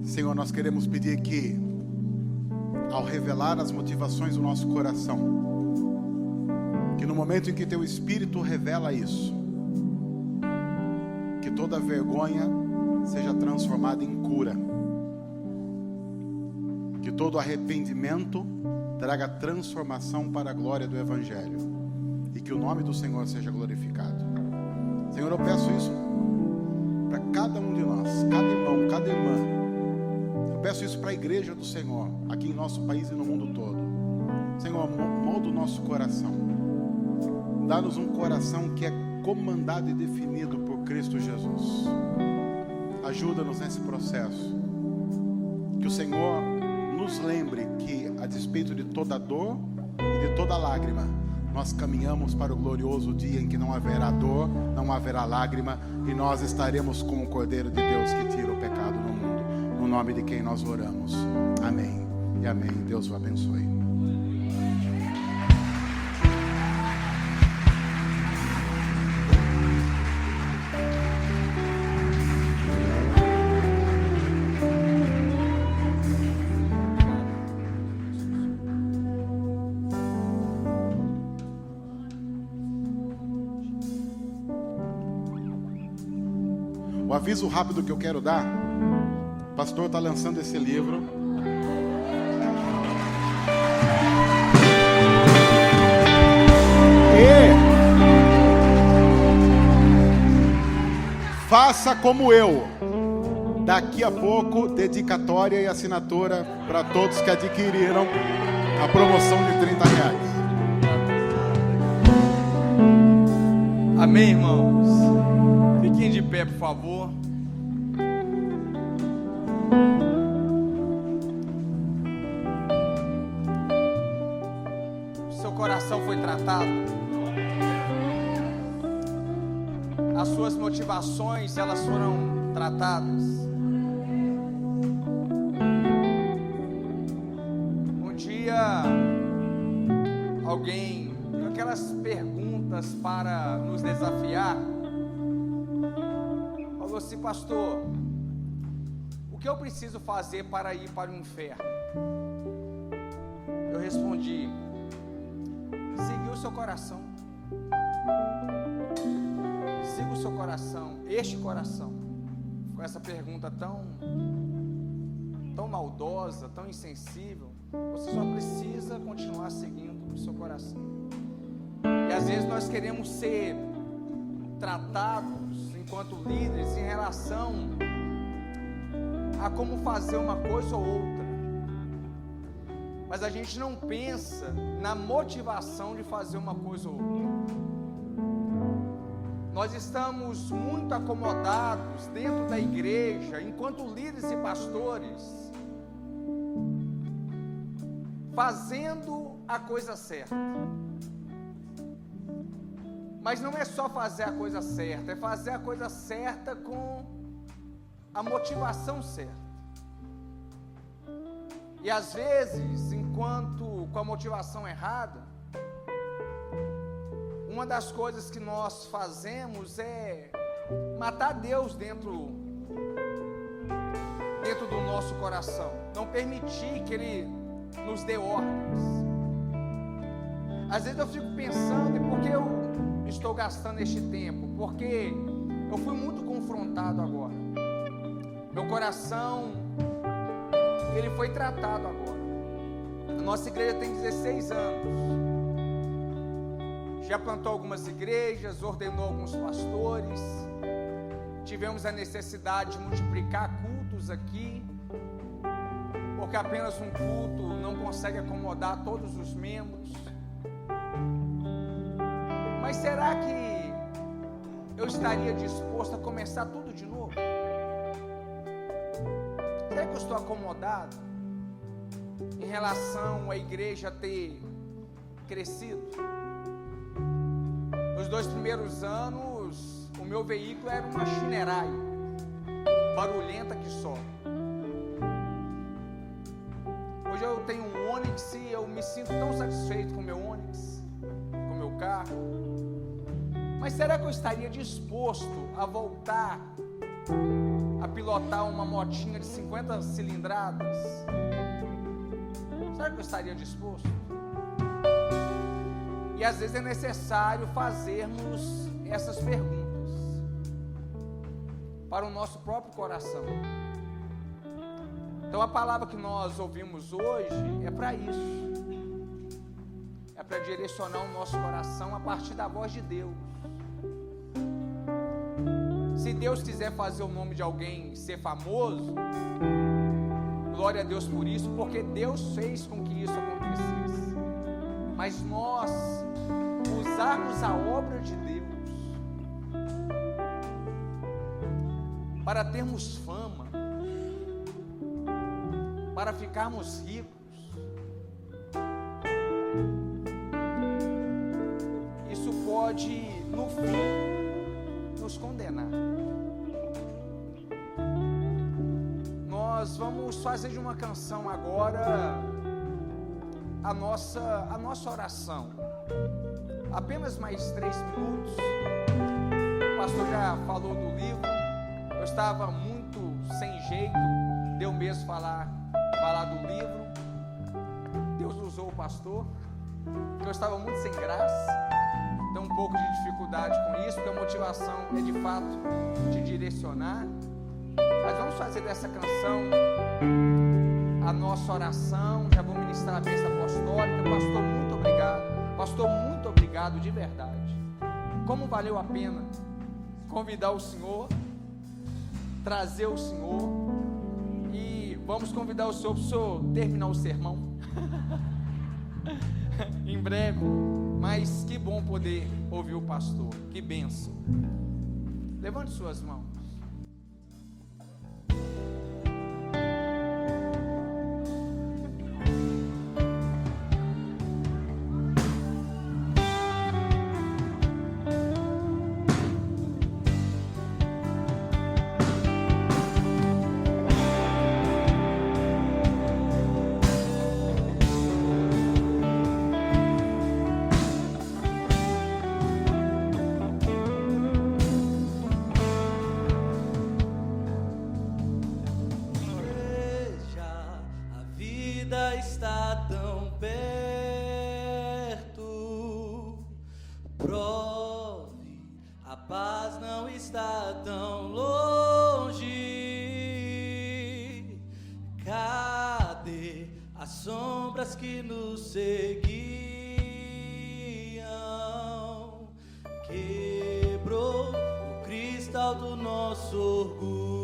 Senhor, nós queremos pedir que, ao revelar as motivações do nosso coração, que no momento em que Teu Espírito revela isso, que toda vergonha seja transformada em cura, que todo arrependimento traga transformação para a glória do Evangelho, e que o nome do Senhor seja glorificado. Senhor, eu peço isso para cada um de nós, cada irmão, cada irmã. Eu peço isso para a igreja do Senhor, aqui em nosso país e no mundo todo. Senhor, molda o nosso coração. Dá-nos um coração que é comandado e definido por Cristo Jesus. Ajuda-nos nesse processo. Que o Senhor nos lembre que, a despeito de toda dor e de toda lágrima, nós caminhamos para o glorioso dia em que não haverá dor, não haverá lágrima, e nós estaremos com o Cordeiro de Deus que tira o pecado no mundo. No nome de quem nós oramos. Amém e amém. Deus o abençoe. O aviso rápido que eu quero dar, o pastor está lançando esse livro. E faça como eu. Daqui a pouco, dedicatória e assinatura para todos que adquiriram a promoção de R$30. Amém, irmãos? Fiquem de pé, por favor. Seu coração foi tratado. As suas motivações, elas foram tratadas. Um dia, alguém, com aquelas perguntas para nos desafiar, falou assim: pastor, o que eu preciso fazer para ir para o inferno? Eu respondi: seguir o seu coração. Siga o seu coração, este coração. Com essa pergunta tão maldosa, tão insensível, você só precisa continuar seguindo o seu coração. E às vezes nós queremos ser tratados enquanto líderes em relação a como fazer uma coisa ou outra, mas a gente não pensa na motivação de fazer uma coisa ou outra. Nós estamos muito acomodados dentro da igreja, enquanto líderes e pastores, fazendo a coisa certa. Mas não é só fazer a coisa certa, é fazer a coisa certa com a motivação certa. E às vezes, enquanto com a motivação errada, uma das coisas que nós fazemos é matar Deus dentro do nosso coração, não permitir que Ele nos dê ordens. Às vezes eu fico pensando, e por que eu estou gastando este tempo? Porque eu fui muito confrontado agora. Meu coração, ele foi tratado agora. A nossa igreja tem 16 anos. Já plantou algumas igrejas, ordenou alguns pastores. Tivemos a necessidade de multiplicar cultos aqui, porque apenas um culto não consegue acomodar todos os membros. Mas será que eu estaria disposto a começar tudo de novo? Será que eu estou acomodado em relação à igreja ter crescido? Nos 2 primeiros anos, o meu veículo era uma Shinerai, barulhenta que só. Hoje eu tenho um Onix e eu me sinto tão satisfeito com o meu Onix, com o meu carro. Mas será que eu estaria disposto a voltar a pilotar uma motinha de 50 cilindradas? Será que eu estaria disposto? E às vezes é necessário fazermos essas perguntas para o nosso próprio coração. Então a palavra que nós ouvimos hoje é para isso. É para direcionar o nosso coração a partir da voz de Deus. Se Deus quiser fazer o nome de alguém ser famoso, glória a Deus por isso, porque Deus fez com que isso acontecesse. Mas nós usarmos a obra de Deus para termos fama, para ficarmos ricos, isso pode, no fim, nos condenar. Nós vamos fazer de uma canção agora a nossa oração. Apenas mais 3 minutos. O pastor já falou do livro. Eu estava muito sem jeito de eu mesmo falar do livro. Deus usou o pastor, porque eu estava muito sem graça. tem um pouco de dificuldade com isso, porque a motivação é de fato te direcionar. Mas vamos fazer dessa canção a nossa oração. Já vou ministrar a bênção apostólica. Pastor, muito obrigado. Pastor, muito obrigado de verdade. Como valeu a pena convidar o Senhor, trazer o Senhor, e vamos convidar o Senhor para o Senhor terminar o sermão em breve. Mas que bom poder ouvir o pastor, que bênção. Levante suas mãos. Está tão perto, prove, a paz não está tão longe. Cadê as sombras que nos seguiam? Quebrou o cristal do nosso orgulho.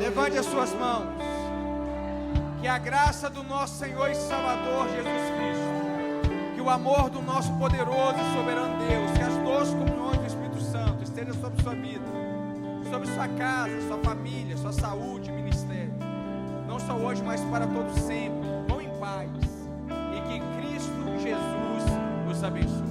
Levante as suas mãos. Que a graça do nosso Senhor e Salvador Jesus Cristo, que o amor do nosso poderoso e soberano Deus, que as doces comunhões do Espírito Santo estejam sobre sua vida, sobre sua casa, sua família, sua saúde, ministério, não só hoje, mas para todos sempre. Vão em paz e que Cristo Jesus os abençoe.